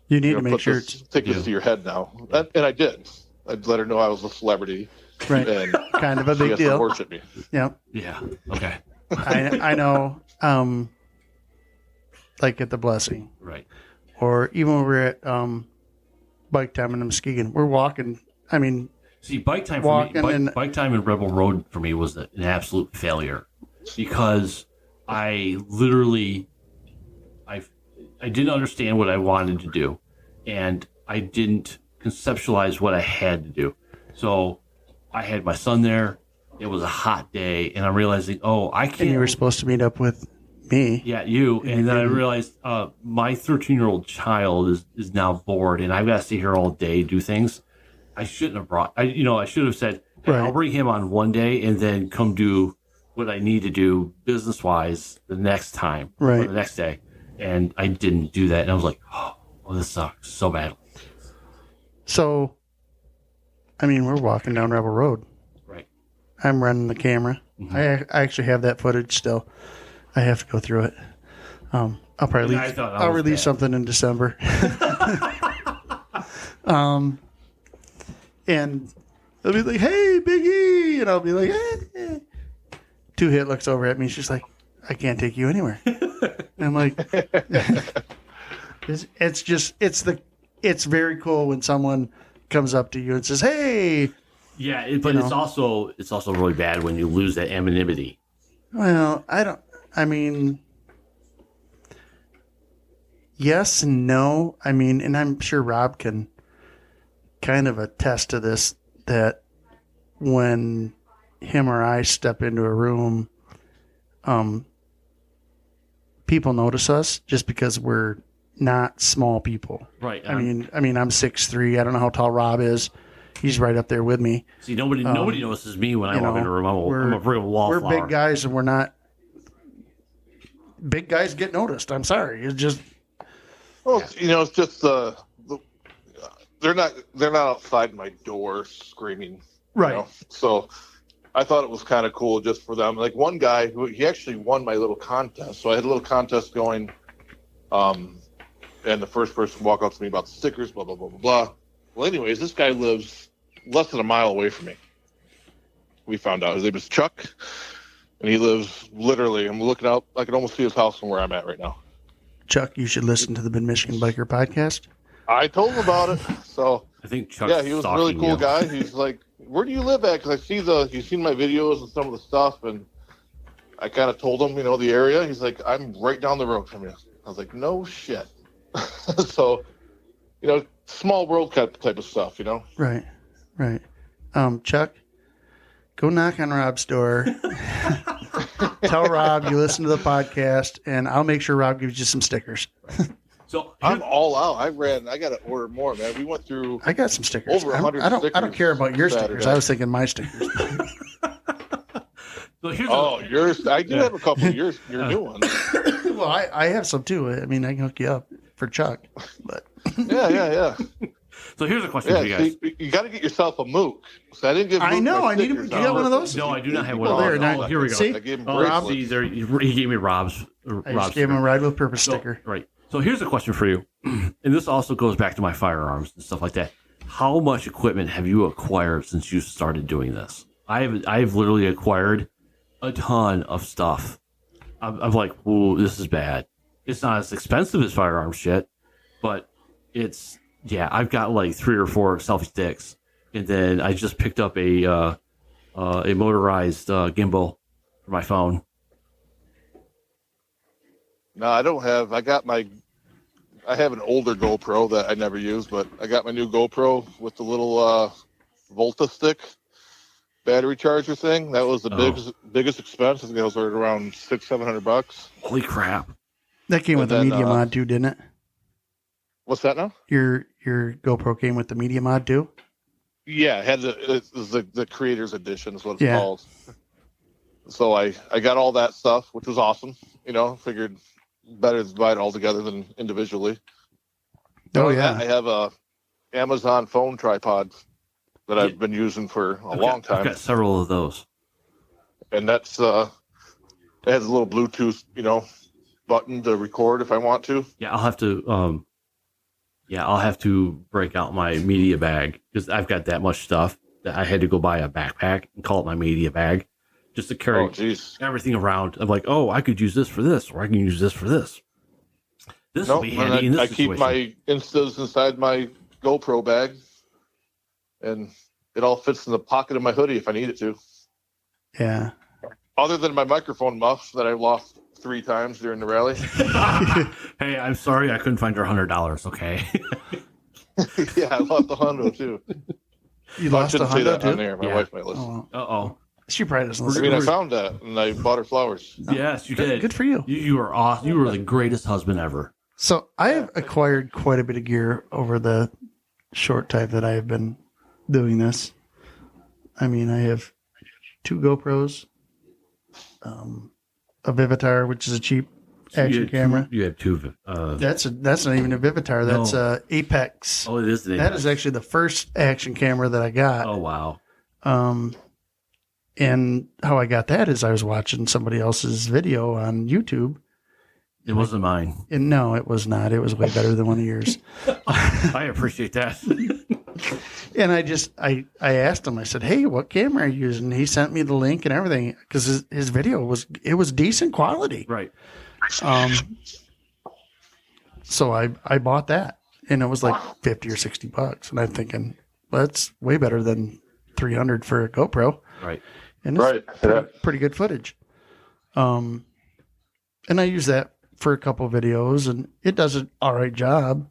You need to make shirts. Take this to your head now, and I did. I'd let her know I was a celebrity. Right. And kind of a big deal. Worship me. Yeah. Yeah. Okay. I know. Like at the Blessing, right? Or even when we're at bike time in Muskegon, we're walking. I mean, see, bike time for me, bike time in Rebel Road for me was an absolute failure because I literally, I didn't understand what I wanted to do, and I didn't conceptualize what I had to do. So I had my son there. It was a hot day, and I'm realizing, I can't. And you were supposed to meet up with me. Yeah, you. And then I realized my 13-year-old child is now bored, and I've got to stay here all day, do things. I shouldn't have brought. I should have said, hey, I'll bring him on one day, and then come do what I need to do business-wise the next time, or the next day. And I didn't do that, and I was like, oh, this sucks so badly. So, I mean, we're walking down Rebel Road. Right. I'm running the camera. Mm-hmm. I actually have that footage still. I have to go through it. I'll probably release something in December. And they'll be like, "Hey, Big E," and I'll be like, "Hey." 2-Hit looks over at me. She's like, "I can't take you anywhere." And I'm like, it's very cool when someone comes up to you and says, "Hey." Yeah, but it's also really bad when you lose that anonymity. Well, I mean, yes and no. I mean, and I'm sure Rob can kind of attest to this, that when him or I step into a room, people notice us just because we're not small people. Right. I mean, I'm 6'3". I don't know how tall Rob is. He's right up there with me. See, nobody notices me when I walk into a room. I'm a real wallflower. We're big guys, and we're not. Big guys get noticed. I'm sorry. It's just. Well, it's just they're not outside my door screaming. Right. So I thought it was kind of cool just for them. Like one guy he actually won my little contest. So I had a little contest going, and the first person to walk up to me about the stickers, blah blah blah blah blah. Well, anyways, this guy lives less than a mile away from me. We found out his name is Chuck. And he lives literally, I'm looking out, I can almost see his house from where I'm at right now. Chuck, you should listen to the Mid-Michigan Biker podcast. I told him about it. So I think Chuck's he was a really cool guy. He's like, "Where do you live at?" Because I see he's seen my videos and some of the stuff, and I kind of told him, the area. He's like, "I'm right down the road from you." I was like, "No shit." So, small world type of stuff, Right. Chuck, go knock on Rob's door Tell Rob you listen to the podcast, and I'll make sure Rob gives you some stickers. So I'm all out. I got to order more, man. We went through. I got some stickers. Over 100 I don't stickers care about your Saturday. stickers. I was thinking my stickers. So here's yours. I do have a couple of your new ones. Well, I have some too. I mean, I can hook you up for Chuck. But Yeah. So here's a question for you guys. You got to get yourself a Mook. So I didn't give. I Mook know. my I need. stickers Do you have out. one of those? No, I do not have one Well, of there, those. now- Oh, here we go. See? I gave him Rob, bracelets. he gave me Rob's. I just gave him a ride with purpose sticker. Right. So here's a question for you, and this also goes back to my firearms and stuff like that. How much equipment have you acquired since you started doing this? I've literally acquired a ton of stuff. I'm like, ooh, this is bad. It's not as expensive as firearm shit, but it's I've got like 3 or 4 selfie sticks, and then I just picked up a motorized gimbal for my phone. No, I don't have. I have an older GoPro that I never use, but I got my new GoPro with the little Volta stick battery charger thing. That was the biggest expense. I think it was around $600-700. Holy crap! That came with the then, media mod too, didn't it? What's that now? Your GoPro came with the media mod too. Yeah, it had the creator's edition is what it's Yeah. called. So I got all that stuff, which was awesome. Figured better to buy it all together than individually. Oh Other than yeah. that, I have a Amazon phone tripod that I've been using for a long time, I've got several of those. and that's it has a little Bluetooth, button to record if I want to. Yeah, I'll have to break out my media bag because I've got that much stuff that I had to go buy a backpack and call it my media bag just to carry Oh, jeez. everything around. I'm like, oh, I could use this for this, or I can use this for this. This will Nope, be and handy in this I keep situation. my Instas inside my GoPro bag, and it all fits in the pocket of my hoodie if I need it to. Yeah. Other than my microphone muff that I lost 3 times during the rally. Hey, I'm sorry I couldn't find your $100. Okay. Yeah, I lost the Hondo too. You I lost a shouldn't say Honda that on too? there. My Yeah. wife might listen. Oh, Uh-oh. she probably doesn't I listen. mean, I found that and I bought her flowers. Yes, you did. Good for you. You were awesome. You were the greatest husband ever. So I have acquired quite a bit of gear over the short time that I have been doing this. I mean, I have 2 GoPros, a Vivitar, which is a cheap action camera. You have 2. That's not even a Vivitar. That's a Apex. Oh, it is. That is actually the first action camera that I got. Oh, wow. And how I got that is I was watching somebody else's video on YouTube. It wasn't mine. And no, it was not. It was way better than one of yours. I appreciate that. And I asked him, I said, hey, what camera are you using? He sent me the link and everything because his video was decent quality. Right. So I bought that and it was like $50 or $60. And I'm thinking, well, that's way better than $300 for a GoPro. Right. And it's Right. Yeah. pretty good footage. And I use that for a couple of videos and it does an all right job.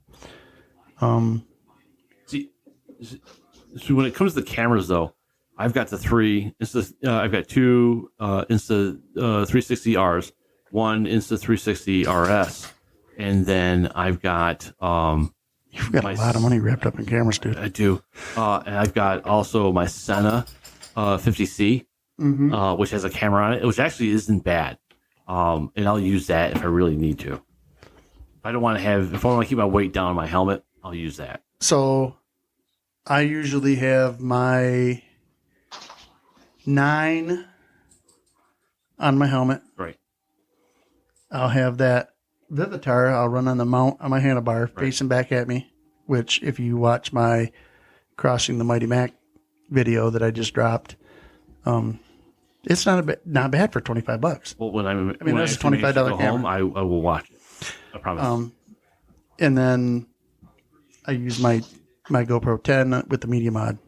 See, so when it comes to the cameras, though, I've got the 3. I've got 2 Insta 360Rs, 1 Insta 360 RS, and then I've got You've got a lot of money wrapped up in cameras, dude. I do, and I've got also my Sena 50C, which has a camera on it, which actually isn't bad. And I'll use that if I really need to. If I want to keep my weight down on my helmet, I'll use that. So I usually have my 9 on my helmet. Right. I'll have that Vivitar. I'll run on the mount on my handlebar facing back at me, which if you watch my Crossing the Mighty Mac video that I just dropped, it's not bad for $25. Well, when I that's a $25 go home, camera. I will watch it. I promise. And then I use my GoPro 10 with the media mod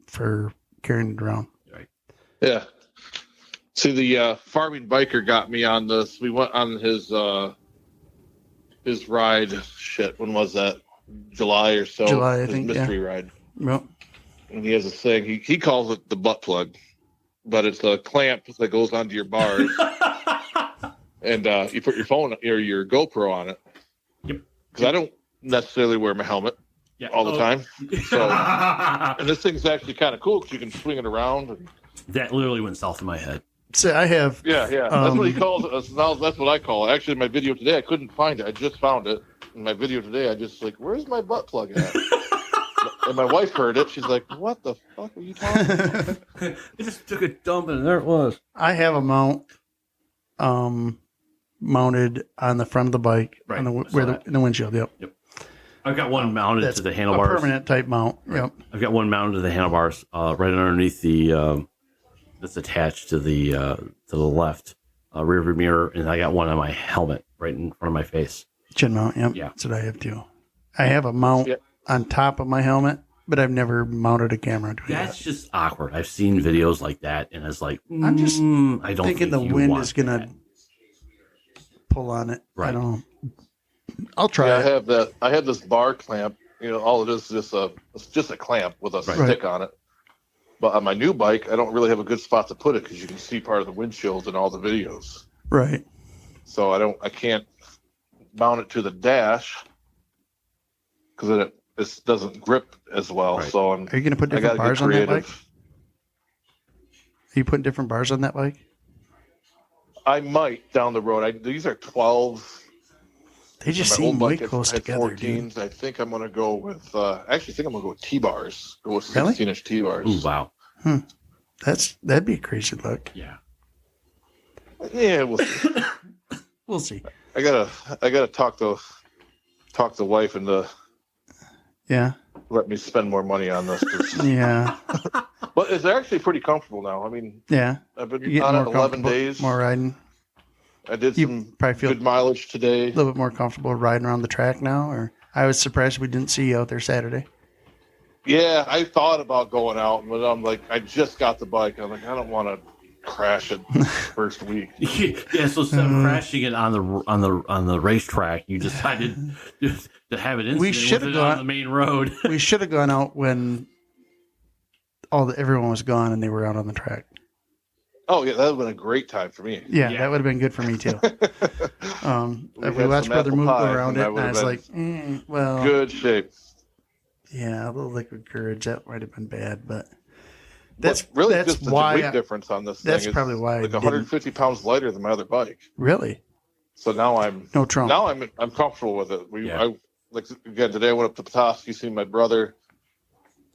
for carrying it around. Yeah. See, the farming biker got me on this. We went on his ride. Shit, when was that? July or so. July, I his think, mystery ride. Well, And he has a thing. He calls it the butt plug, but it's a clamp that goes onto your bars. and you put your phone or your GoPro on it. Yep. Because I don't necessarily wear my helmet all the time. So, and this thing's actually kind of cool because you can swing it around. And, that literally went south of my head. So I have. Yeah. That's what he calls it. Now that's what I call it. Actually, in my video today, I couldn't find it. I just found it. In my video today, I just like, where's my butt plug at? And my wife heard it. She's like, what the fuck are you talking about? I just took a dump and there it was. I have a mount mounted on the front of the bike, Right. in the windshield. Yep. I've got one mounted That's to the a handlebars. permanent type mount. Yep. I've got one mounted to the handlebars, right underneath the that's attached to the left rear view mirror, and I got one on my helmet right in front of my face. Chin mount. Yep. Yeah. That's what I have too. I have a mount on top of my helmet, but I've never mounted a camera to it. That's just awkward. I've seen videos like that, and it's like, I'm just I don't thinking think the you wind want is going to that. pull on it. Right. I don't know. I'll try Yeah, it. I have this bar clamp. All it is it's just a clamp with a stick on it. But on my new bike, I don't really have a good spot to put it because you can see part of the windshield in all the videos. Right. So I can't mount it to the dash because it doesn't grip as well. Right. So Are you going to put I different got to bars get on that creative. bike? Are you putting different bars on that bike? I might down the road. These are 12s. They just My seem old way bike close had together, dude. 14s. I think I'm going to go with. Actually, I think I'm going to go with T-bars. Go with Really? 16-inch T-bars. Ooh, wow. That'd be a crazy look. Yeah. Yeah, We'll see. I gotta talk to wife into Yeah. let me spend more money on this. Yeah. But it's actually pretty comfortable now. I mean, Yeah. I've You're been getting on more it 11 comfortable, days. more riding. I did You some probably feel good mileage today. a little bit more comfortable riding around the track now, or I was surprised we didn't see you out there Saturday. Yeah, I thought about going out, but I'm like, I just got the bike. I'm like, I don't want to crash it first week. Yeah, so instead of crashing it on the racetrack, you decided to have it We incident should with have it on gone- the main road. We should have gone out when everyone was gone and they were out on the track. Oh yeah, that would have been a great time for me. Yeah, Yeah. that would have been good for me too. If we had watched some Brother apple Mook go pie, around and it, that and would I have was been like, well, Good shape. yeah, a little liquid courage that might have been bad, but That's that's really that's just the why. weight difference on this thing. That's It's probably why I like didn't. 150 pounds lighter than my other bike. Really, So now I'm no Trump. I'm comfortable with it. Yeah. I like again today I went up to Petoskey, seen my brother,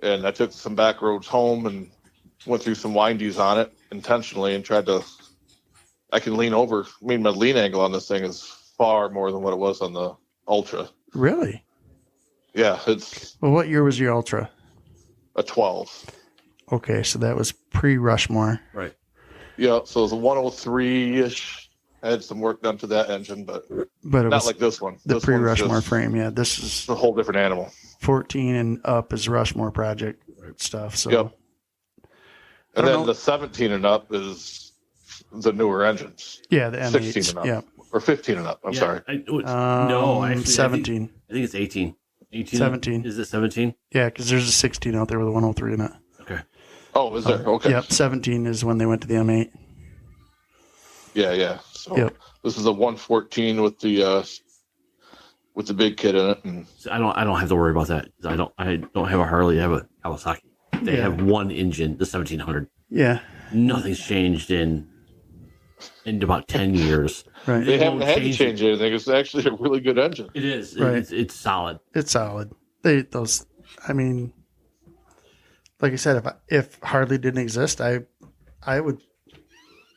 and I took some back roads home and went through some windies on it intentionally and tried to. I can lean over. I mean, my lean angle on this thing is far more than what it was on the Ultra. Really? Yeah, it's Well, what year was your Ultra? a 12. Okay, so that was pre-Rushmore. Right. Yeah, so it was a 103-ish. I had some work done to that engine, but But it not was like this one. the This one's pre-Rushmore just frame. Yeah, this is a whole different animal. 14 and up is Rushmore project stuff. So Yep. I And don't then know. the 17 and up is the newer engines. yeah, the 16 M8s. and up. Yeah, Or 15 and up. I'm sorry. No, actually, 17. I think it's 18. 18. 17. Is it 17? Yeah, because there's a 16 out there with a 103 in it. Okay. Oh, is there? Okay. Yep, 17 is when they went to the M8. Yeah. So Yep. this is a 114 with the big kit in it. And So I don't have to worry about that. I don't have a Harley. I have a Kawasaki. They Yeah. have one engine, the 1700. Yeah, Nothing's changed in about 10 years. right. they won't haven't had to change change anything. It's actually a really good engine. It is. Right. It's solid. It's solid. I mean, like I said, if Harley didn't exist, I would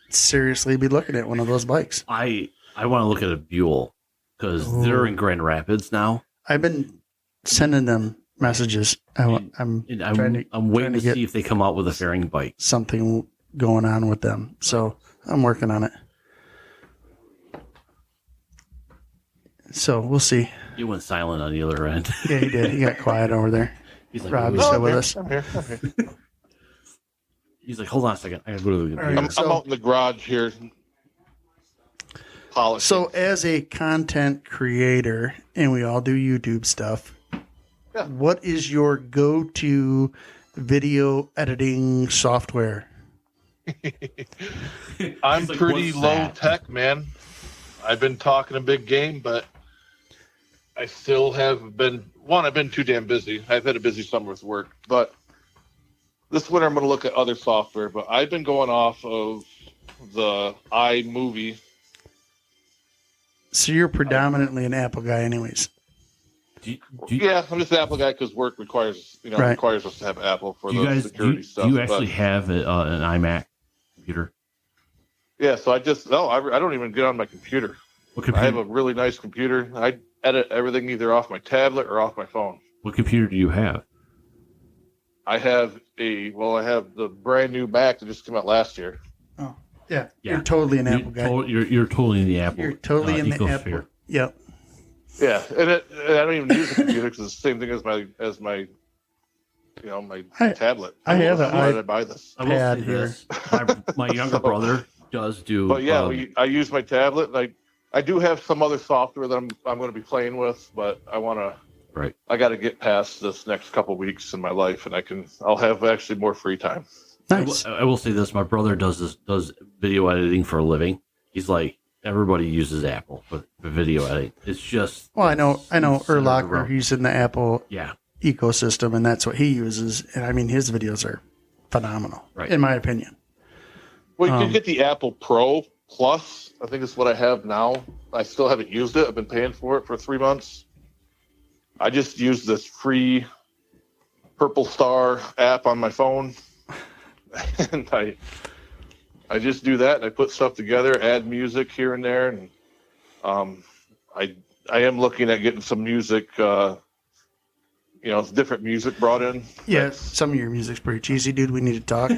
seriously be looking at one of those bikes. I want to look at a Buell because they're in Grand Rapids now. I've been sending them messages. I'm And trying to I'm waiting to get see if they come out with a fairing bike. something going on with them. So I'm working on it. So we'll see. You went silent on the other end. Yeah, he did. He got quiet over there. He's like, Rob, "Ooh." you still I'm with here. us? I'm here. He's like, hold on a second. I gotta go to the All right. computer. I'm out in the garage here. Polishing. So as a content creator, and we all do YouTube stuff, Yeah. what is your go-to video editing software? I'm He's like, pretty "What's low that?" tech, man. I've been talking a big game, but I still have been I've been too damn busy. I've had a busy summer with work, but this winter I'm going to look at other software. But I've been going off of the iMovie. So you're predominantly an Apple guy, anyways. Yeah, I'm just an Apple guy because work requires requires us to have Apple for the security stuff. Do you actually have an iMac computer? Yeah, so I don't even get on my computer. What computer? I have a really nice computer. I edit everything either off my tablet or off my phone. What computer do you have? I have the brand new Mac that just came out last year. Oh, yeah. You're totally an Apple guy. You're totally in the Apple. You're totally in the Apple. Yep. Yeah, and I don't even use the computer because it's the same thing as my tablet. I have Why did I buy this? Pad here. My younger brother does do. But yeah, I use my tablet. And I do have some other software that I'm going to be playing with, but I want to. Right. I got to get past this next couple of weeks in my life, and I'll have actually more free time. Nice. I will say this: my brother does video editing for a living. He's like, everybody uses Apple for video editing. It's just. Well, I know Erlacher. He's in the Apple ecosystem, and that's what he uses. And I mean, his videos are phenomenal, right? In my opinion. Well, you can get the Apple Pro Plus. I think it's what I have now. I still haven't used it. I've been paying for it for 3 months. I just use this free Purple Star app on my phone, and I just do that. And I put stuff together, add music here and there, and I am looking at getting some music, different music brought in. Yeah, some of your music's pretty cheesy, dude. We need to talk.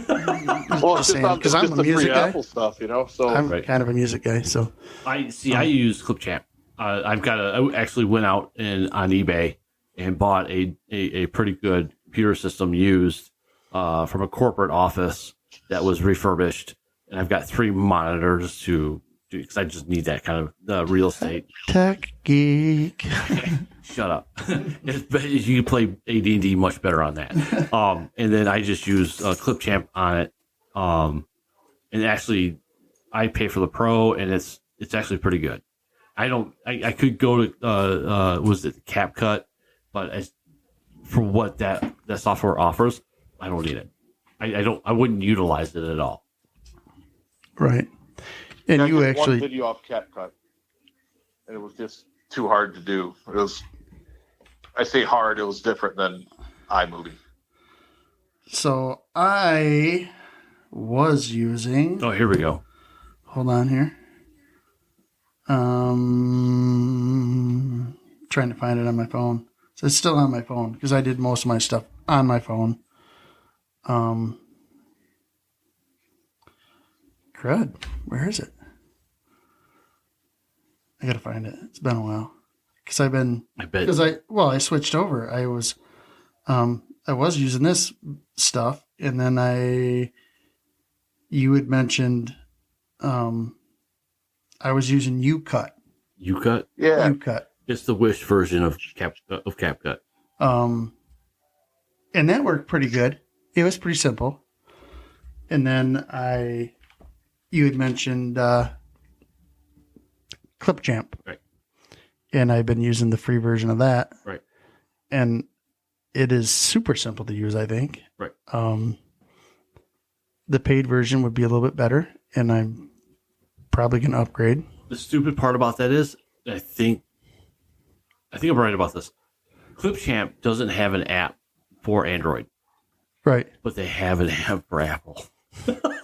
Well, because I'm a music guy. Apple stuff, so I'm kind of a music guy. So I use Clipchamp. I actually went out on eBay and bought a pretty good computer system used from a corporate office that was refurbished, and I've got 3 monitors because I just need that kind of real estate. Tech geek. Shut up. You can play AD&D much better on that. And then I just use Clipchamp on it. And actually, I pay for the Pro, and it's actually pretty good. I could go to was it CapCut, but for what that software offers, I don't need it. I wouldn't utilize it at all. Right. And you actually one video off CapCut, and it was just too hard to do. It was, I say hard, it was different than iMovie. So I was using. Oh, here we go. Hold on here. Trying to find it on my phone. So it's still on my phone because I did most of my stuff on my phone. Crud. Where is it? I gotta find it. It's been a while because I switched over. I was using this stuff, and then you had mentioned, I was using UCut. UCut? Yeah. UCut. It's the Wish version of CapCut. And that worked pretty good. It was pretty simple. And then you had mentioned Clipchamp. Right. And I've been using the free version of that. Right. And it is super simple to use, I think. Right. The paid version would be a little bit better, and I'm probably going to upgrade. The stupid part about that is, I think I'm right about this. Clipchamp doesn't have an app for Android. Right. But they have an app for Apple.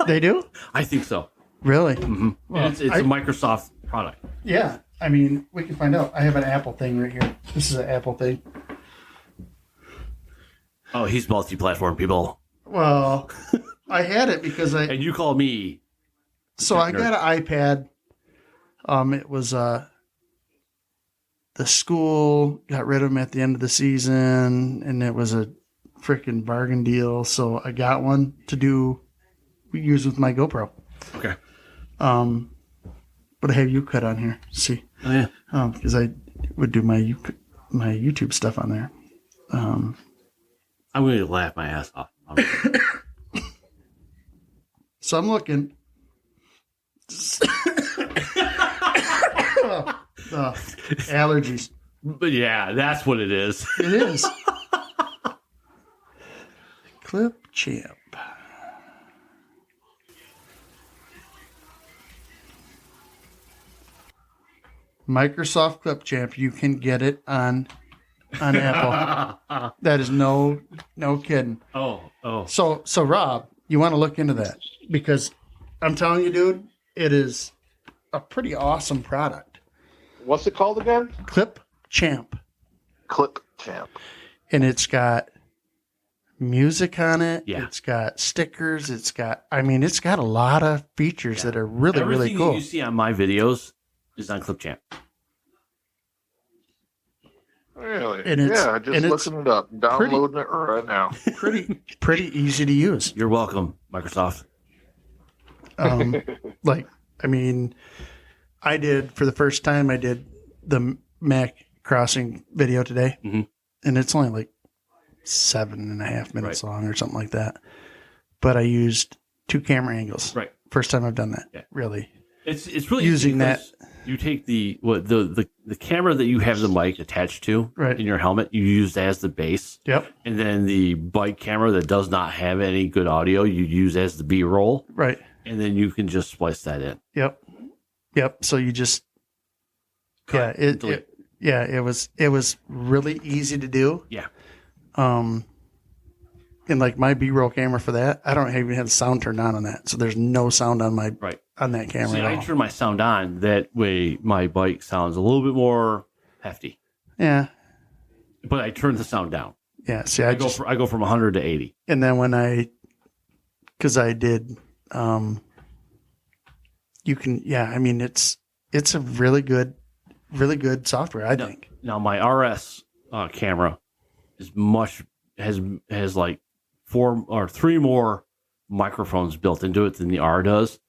They do? I think so. Really? Mm-hmm. Well, it's a Microsoft product. Yeah. I mean, we can find out. I have an Apple thing right here. This is an Apple thing. Oh, he's multi-platform, people. Well, I had it because and you call me. So I got an iPad. It was the school got rid of them at the end of the season, and it was a freaking bargain deal. So I got one to use with my GoPro. Okay. But I have UCut on here. See. Oh yeah. Because I would do my YouTube stuff on there. I'm going to laugh my ass off. So I'm looking. Allergies. But yeah, that's what it is. It is. Clip Champ. Microsoft Clip Champ. You can get it on Apple. That is no kidding. Oh. So Rob, you want to look into that because I'm telling you, dude, it is a pretty awesome product. What's it called again? Clip Champ. Clip Champ. And it's got music on it. Yeah. It's got stickers. It's got a lot of features that are really, Everything really cool. you see on my videos is on Clip Champ. Really? And it's- yeah, just and it's looking it up, downloading it right now. Pretty easy to use. You're welcome, Microsoft. I did for the first time. I did the Mac crossing video today, and it's only like 7.5 minutes long or something like that. But I used 2 camera angles. Right. First time I've done that. Yeah. Really. It's really Using easy that. because you take the camera that you have the mic attached to Right. in your helmet, you use as the base. Yep. And then the bike camera that does not have any good audio, you use as the B-roll, Right. and then you can just splice that in. Yep. So you just Cut, delete. it was really easy to do. Yeah. And like my B-roll camera for that, I don't even have the sound turned on that, so there's no sound on my Right. on that camera. See, at I all. turn my sound on. That way my bike sounds a little bit more hefty. Yeah. But I turn the sound down. Yeah. See, I go from 100 to 80. and then because I did, you can, it's a really good software, I think. Now my RS camera is has like 4 or 3 more microphones built into it than the R does,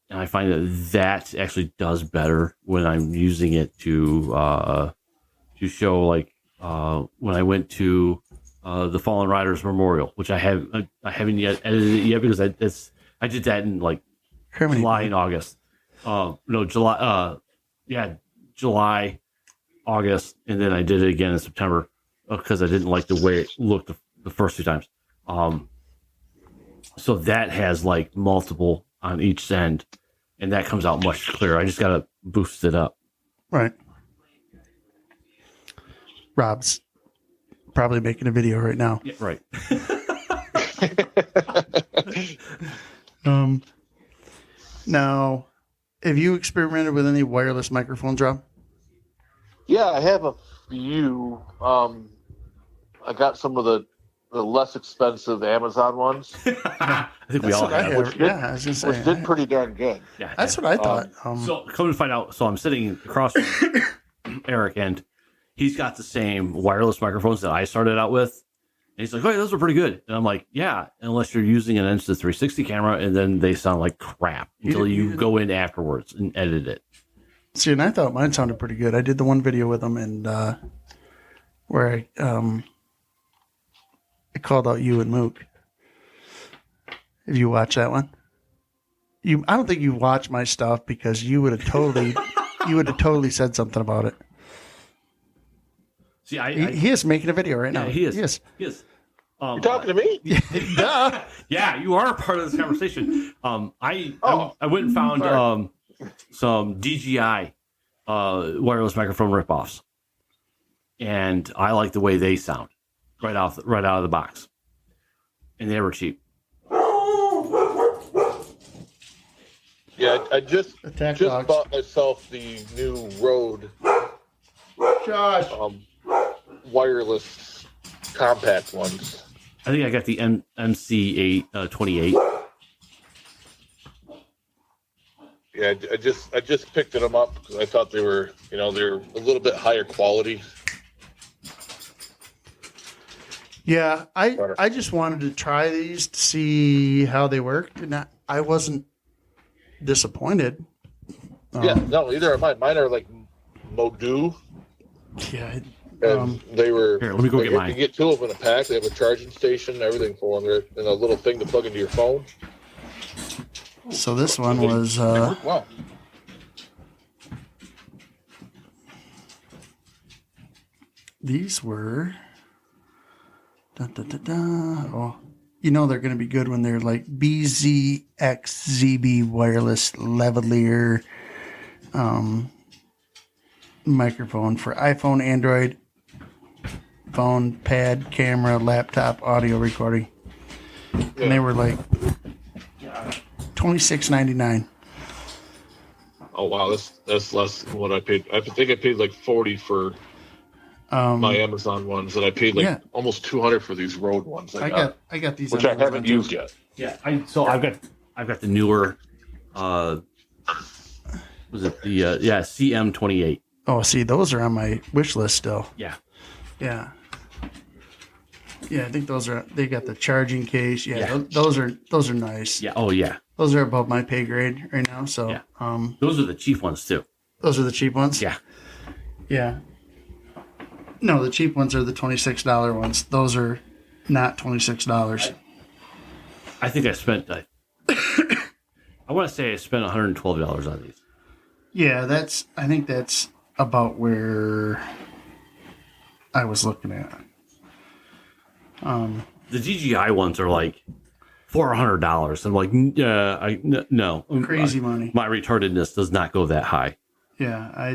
and I find that actually does better when I'm using it to show like when I went to the Fallen Riders Memorial, which I haven't yet edited it yet because I did that in like July and August. July, August, and then I did it again in September because I didn't like the way it looked the first 2 times. So that has like multiple on each end, and that comes out much clearer. I just got to boost it up. Right. Rob's probably making a video right now. Yeah, right. Now, have you experimented with any wireless microphones, Rob? Yeah, I have a few. I got some of the less expensive Amazon ones, I think we all what I have. have. Which did- Yeah, I was gonna say. which did pretty darn good. Yeah, That's what I thought. So come to find out, so I'm sitting across from Eric, and he's got the same wireless microphones that I started out with. And he's like, "Oh, those are pretty good." And I'm like, "Yeah, unless you're using an Insta360 camera, and then they sound like crap until you go in afterwards and edit it." See, and I thought mine sounded pretty good. I did the one video with him, and where I called out you and Mook. Have you watched that one? I don't think you watched my stuff because you would have totally said something about it. See, He is making a video right now. yeah, he is. He is. You're talking to me? Duh. Yeah, you are a part of this conversation. I went and found some DJI wireless microphone ripoffs, and I like the way they sound right out of the box, and they were cheap. Yeah, I just Attack just dogs. bought myself the new Rode Josh. wireless compact ones. I think I got the MC8 28. Yeah, I just picked them up because I thought they were they're a little bit higher quality. Yeah, I just wanted to try these to see how they worked, and I wasn't disappointed. Yeah, no, either are mine. Mine are like Moto, Yeah. and they were. Here, let me go get mine. You get 2 of them in a pack. They have a charging station and everything for them, and a little thing to plug into your phone. So this one was Wow. These were. Oh, you know they're going to be good when they're like BZXZB wireless lavalier microphone for iPhone, Android, phone, pad, camera, laptop, audio recording. And they were like $26.99. Oh wow, that's less than what I paid. I think I paid like 40 for my Amazon ones, and I paid like almost 200 for these Rode ones. I got these, which I haven't used yet. Yeah, I've got the newer. Was it the CM28? Oh, see, those are on my wish list still. Yeah. Yeah, I think they got the charging case. Yeah. Those are nice. Yeah. Oh yeah. Those are above my pay grade right now. So those are the cheap ones too. Those are the cheap ones. Yeah. Yeah. No, the cheap ones are the $26 ones. Those are not $26. I think I spent. I want to say I spent $112 on these. Yeah, I think that's about where I was looking at. The DJI ones are like $400. I'm like, no, crazy money. My retardedness does not go that high. Yeah,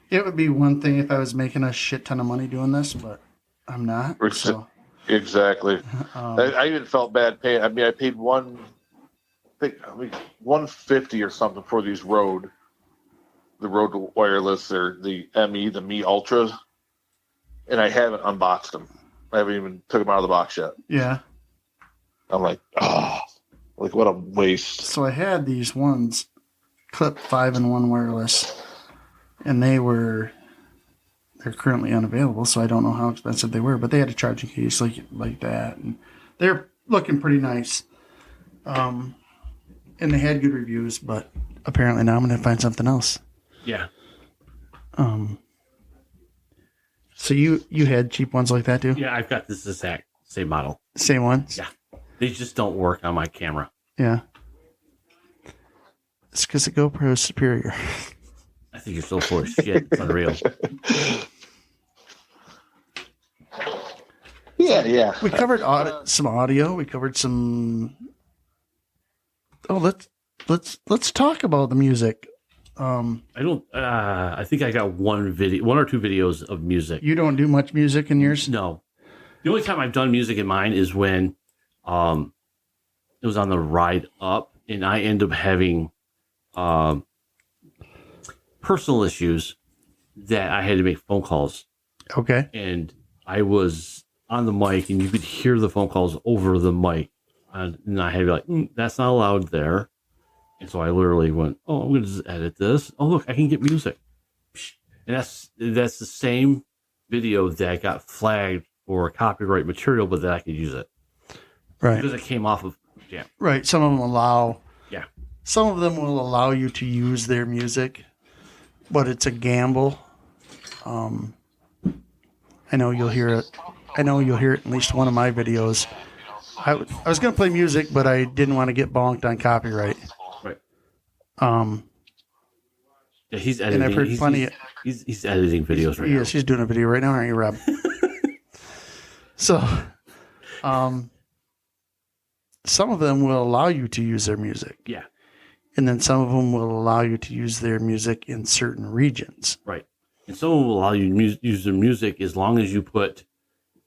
it would be one thing if I was making a shit ton of money doing this, but I'm not. So. Exactly. I even felt bad paying. I mean, I paid $150 or something for these the Rode Wireless or the Me Ultra, and I haven't unboxed them. I haven't even took them out of the box yet. Yeah. I'm like, like what a waste. So I had these ones, Clip 5-in-1 wireless, and they're currently unavailable, so I don't know how expensive they were, but they had a charging case like that, and they're looking pretty nice. And they had good reviews, but apparently now I'm going to find something else. Yeah. So you had cheap ones like that too? Yeah, I've got this exact same model. Same ones? Yeah. They just don't work on my camera. Yeah. It's because the GoPro is superior. I think you're so full of shit. It's unreal. Yeah. We covered some audio. We covered some. Oh, let's talk about the music. I don't. I think I got one or two videos of music. You don't do much music in yours? No. The only time I've done music in mine is when, it was on the ride up, and I end up having, personal issues that I had to make phone calls. Okay. And I was on the mic, and you could hear the phone calls over the mic, and I had to be like, "That's not allowed there." And so I literally went, "Oh, I'm going to just edit this. Oh, look, I can get music." And that's the same video that got flagged for copyright material, but that I could use it. Right. Because it came off of Jam. Right. Some of them allow. Yeah. Some of them will allow you to use their music, but it's a gamble. I know you'll hear it. I know you'll hear it in at least one of my videos. I was going to play music, but I didn't want to get bonked on copyright. Right. Yeah, he's editing. And I've heard plenty. He's editing videos right now. Yes, he's doing a video right now, aren't you, Rob? So, some of them will allow you to use their music. Yeah. And then some of them will allow you to use their music in certain regions. Right. And some will allow you to use their music as long as you put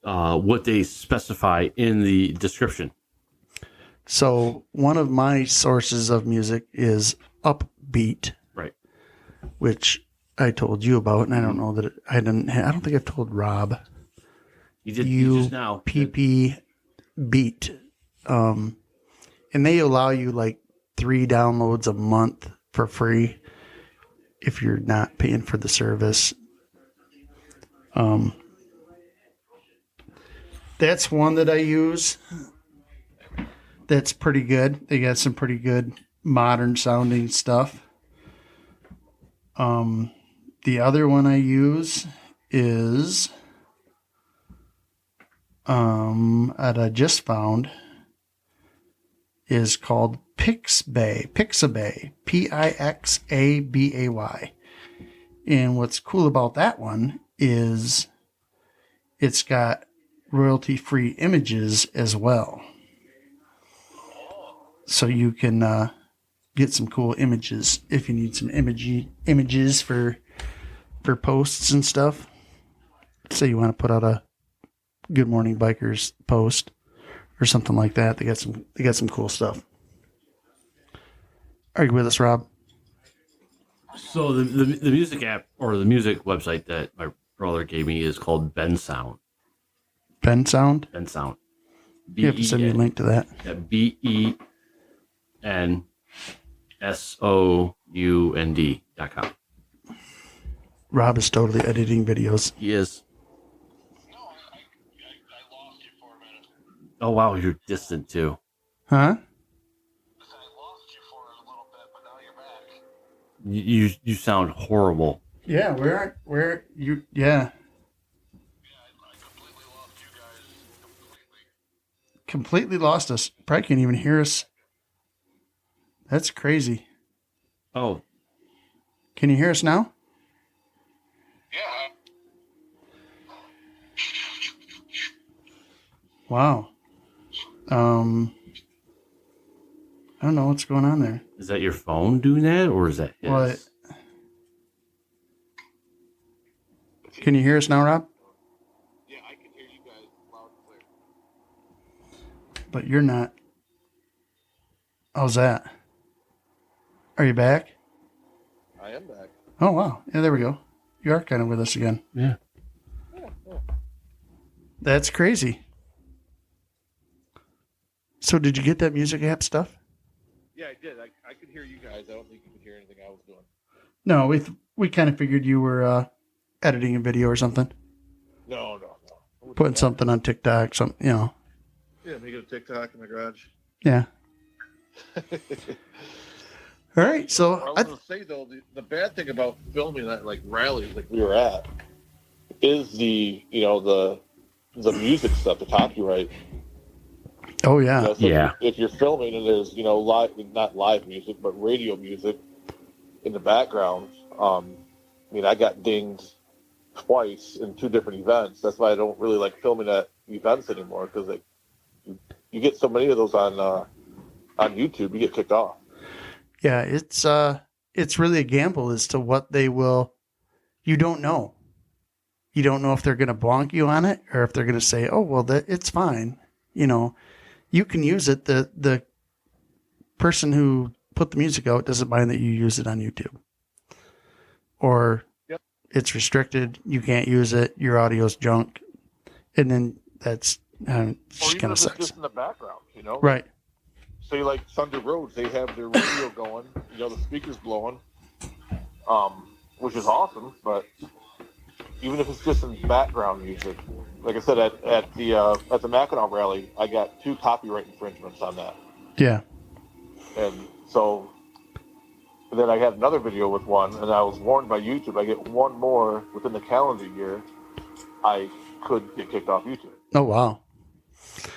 what they specify in the description. So one of my sources of music is Upbeat. Right. Which I told you about, and I don't know that I don't think I've told Rob. You did just now. PP Beat. And they allow you like 3 downloads a month for free if you're not paying for the service. That's one that I use. That's pretty good. They got some pretty good modern sounding stuff. The other one I use is that I just found is called Pixabay. Pixabay. And what's cool about that one is it's got royalty-free images as well. So you can get some cool images if you need some images for posts and stuff. Say you want to put out a Good Morning Bikers post or something like that. They got some cool stuff. Are you with us, Rob? So the music app or the music website that my brother gave me is called Ben Sound. Ben Sound? Ben Sound. You have to send me a link to that. Yeah, BENSOUND.com. Rob is totally editing videos. He is. Oh wow, you're distant too. Huh? You sound horrible. Yeah, where you? Yeah. Completely lost us. Probably can't even hear us. That's crazy. Oh. Can you hear us now? Yeah. Wow. I don't know what's going on there. Is that your phone doing that, or is that his? What? Can you hear us now, Rob? Yeah, I can hear you guys loud and clear. But you're not. How's that? Are you back? I am back. Oh, wow. Yeah, there we go. You are kind of with us again. Yeah. That's crazy. So did you get that music app stuff? Yeah, I did. I could hear you guys. I don't think you could hear anything I was doing. No, we kind of figured you were editing a video or something. No. Putting something on TikTok, Yeah, making a TikTok in my garage. Yeah. All right, so I was going to say, though, the bad thing about filming that, like, rallies like we were at is the music stuff, the copyright. Oh, yeah. So Yeah. If you're filming and there's, not live music, but radio music in the background, I got dinged twice in 2 different events. That's why I don't really like filming at events anymore, because you get so many of those on YouTube, you get kicked off. Yeah, it's really a gamble as to what they will. You don't know. You don't know if they're going to bonk you on it or if they're going to say, "Oh, well, it's fine." You can use it. The person who put the music out doesn't mind that you use it on YouTube, or it's restricted. You can't use it. Your audio's junk, and then that's just kind of sucks. Just in the background, Right. Say like Thunder Roads, they have their radio going, the speakers blowing, which is awesome. But even if it's just in background music, like I said at the Mackinac rally, I got 2 copyright infringements on that. Yeah. And then I had another video with one, and I was warned by YouTube, I get one more within the calendar year, I could get kicked off YouTube. Oh wow.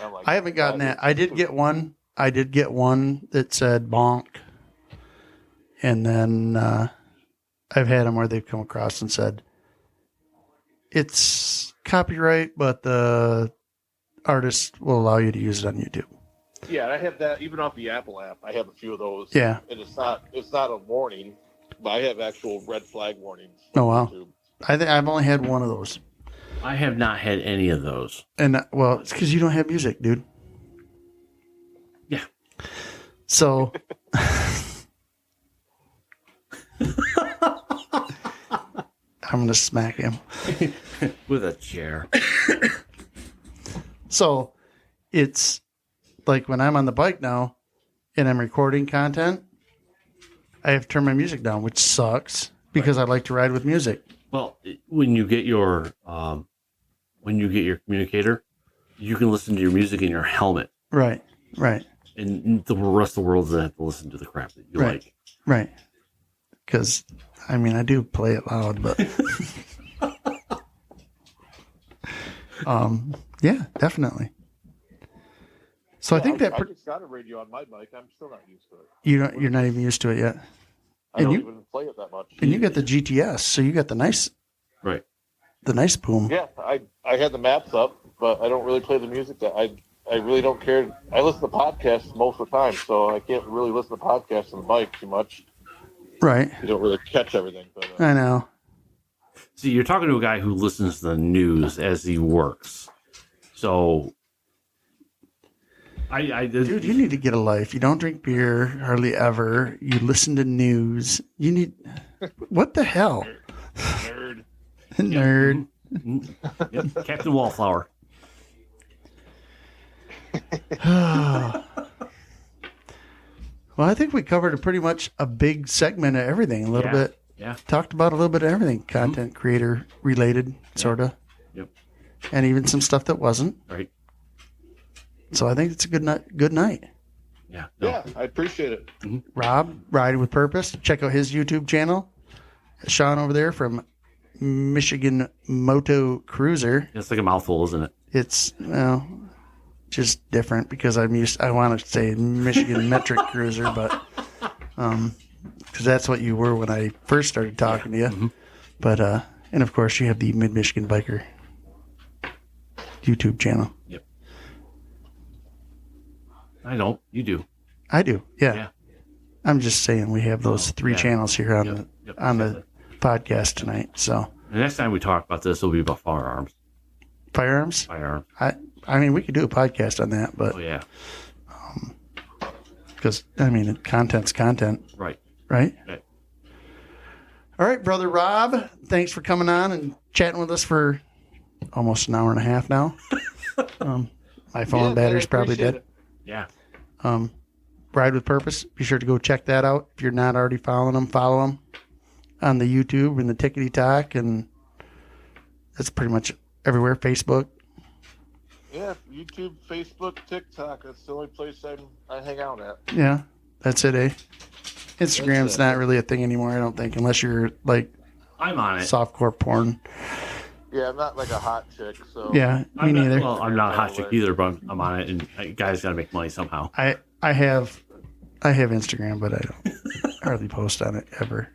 Like, I haven't gotten that. I did get one that said bonk. And then I've had them where they've come across and said, it's copyright, but the artist will allow you to use it on YouTube. Yeah, I have that even off the Apple app. I have a few of those. Yeah. And it's not a warning, but I have actual red flag warnings. Oh, wow. YouTube. I've only had one of those. I have not had any of those. And, well, it's because you don't have music, dude. Yeah. So, I'm going to smack him. With a chair. So, it's like when I'm on the bike now and I'm recording content, I have to turn my music down, which sucks because I like to ride with music. Well, when you get your communicator, you can listen to your music in your helmet. Right. And the rest of the world doesn't have to listen to the crap that you like. Right. Because, I do play it loud, but... yeah, definitely. So I think that... I just got a radio on my bike. I'm still not used to it. You're not even used to it yet. I don't even play it that much. And you got the GTS, so you got the nice... Right. the nice boom. Yeah, I had the maps up, but I don't really play the music. That I really don't care. I listen to podcasts most of the time, so I can't really listen to podcasts on the bike too much. Right. You don't really catch everything. But, I know. See, you're talking to a guy who listens to the news as he works. So, Dude, you need to get a life. You don't drink beer hardly ever. You listen to news. You need. What the hell? nerd. Nerd. Yep. Captain Wallflower. Well, I think we covered pretty much a big segment of everything. A little bit. Yeah. Talked about a little bit of everything. Content creator related, sort of. Yep. And even some stuff that wasn't. Right. So I think it's a good night. Good night. Yeah. Yeah, I appreciate it. Rob, Riding with Purpose. Check out his YouTube channel. Sean over there from Michigan Moto Cruiser. It's like a mouthful, isn't it? It's just different because I want to say Michigan Metric Cruiser, but because that's what you were when I first started talking to you. Mm-hmm. But and of course you have the Mid Michigan Biker YouTube channel. Yep. I don't. You do. I do. Yeah. Yeah. I'm just saying we have those three yeah. channels here on Yep, the podcast tonight. So The next time we talk about this, it'll be about firearms. firearms. I mean, we could do a podcast on that, but Oh, yeah. because I mean, content's content, Right. right? Right. All right, brother Rob, thanks for coming on and chatting with us for almost an hour and a half now. My phone Yeah, battery's I probably appreciate dead. Yeah. Ride with Purpose. Be sure to go check that out. If you're not already following them, follow them on the YouTube and the Tickety Talk, and that's pretty much everywhere. Facebook. Yeah, YouTube, Facebook, TikTok. That's the only place I hang out at. Yeah, that's it, eh? Instagram's That's it. not really a thing anymore, I don't think, unless you're like I'm on it. softcore porn. Yeah, I'm not like a hot chick, so Yeah, me I'm neither. I'm not a hot chick either, but I'm on it, and guys got to make money somehow. I have Instagram, but I don't hardly post on it ever.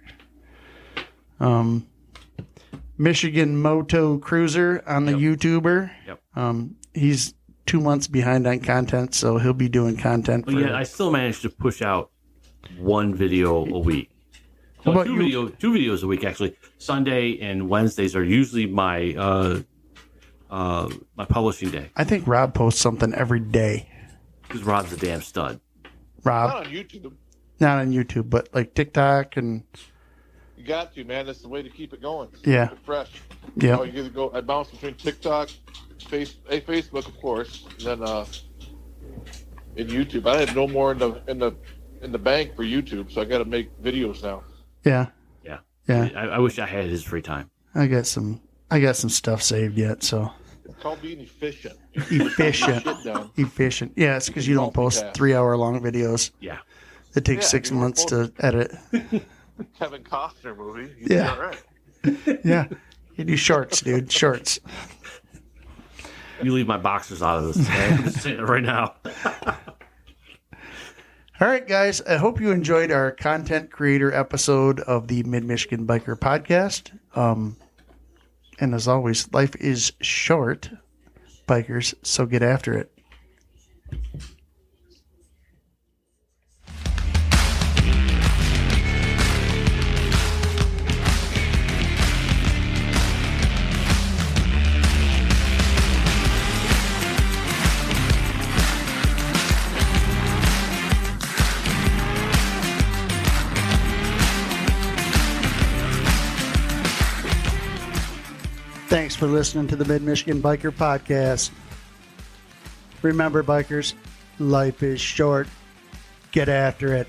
Michigan Moto Cruiser on the YouTuber. Yep. He's 2 months behind on content, so he'll be doing content. But yeah, I still managed to push out one video a week. How No, about two videos a week actually. Sunday and Wednesdays are usually my my publishing day I think Rob posts something every day. because Rob's a damn stud. Rob, not on YouTube. not on YouTube, but like TikTok and You got to, man. That's the way to keep it going. Yeah. Keep it fresh. yeah. Oh, you go. I bounce between TikTok, Facebook, of course, and then in YouTube. I have no more in the bank for YouTube, so I got to make videos now. Yeah. Yeah. Yeah. I wish I had his free time. I got some stuff saved yet, so It's called being efficient. efficient. Shit done. Efficient. Yeah, it's because you don't post Multitask. 3-hour long videos. Yeah. It takes Yeah, 6 you don't months post- to edit. Kevin Costner movie. You Yeah. did all right. Yeah. You do shorts, dude. Shorts. You leave my boxers out of this. Okay? I'm just saying it right now. All right, guys. I hope you enjoyed our content creator episode of the Mid Michigan Biker Podcast. And as always, life is short, bikers, so get after it. Thanks for listening to the Mid Michigan Biker Podcast. Remember, bikers, life is short. Get after it.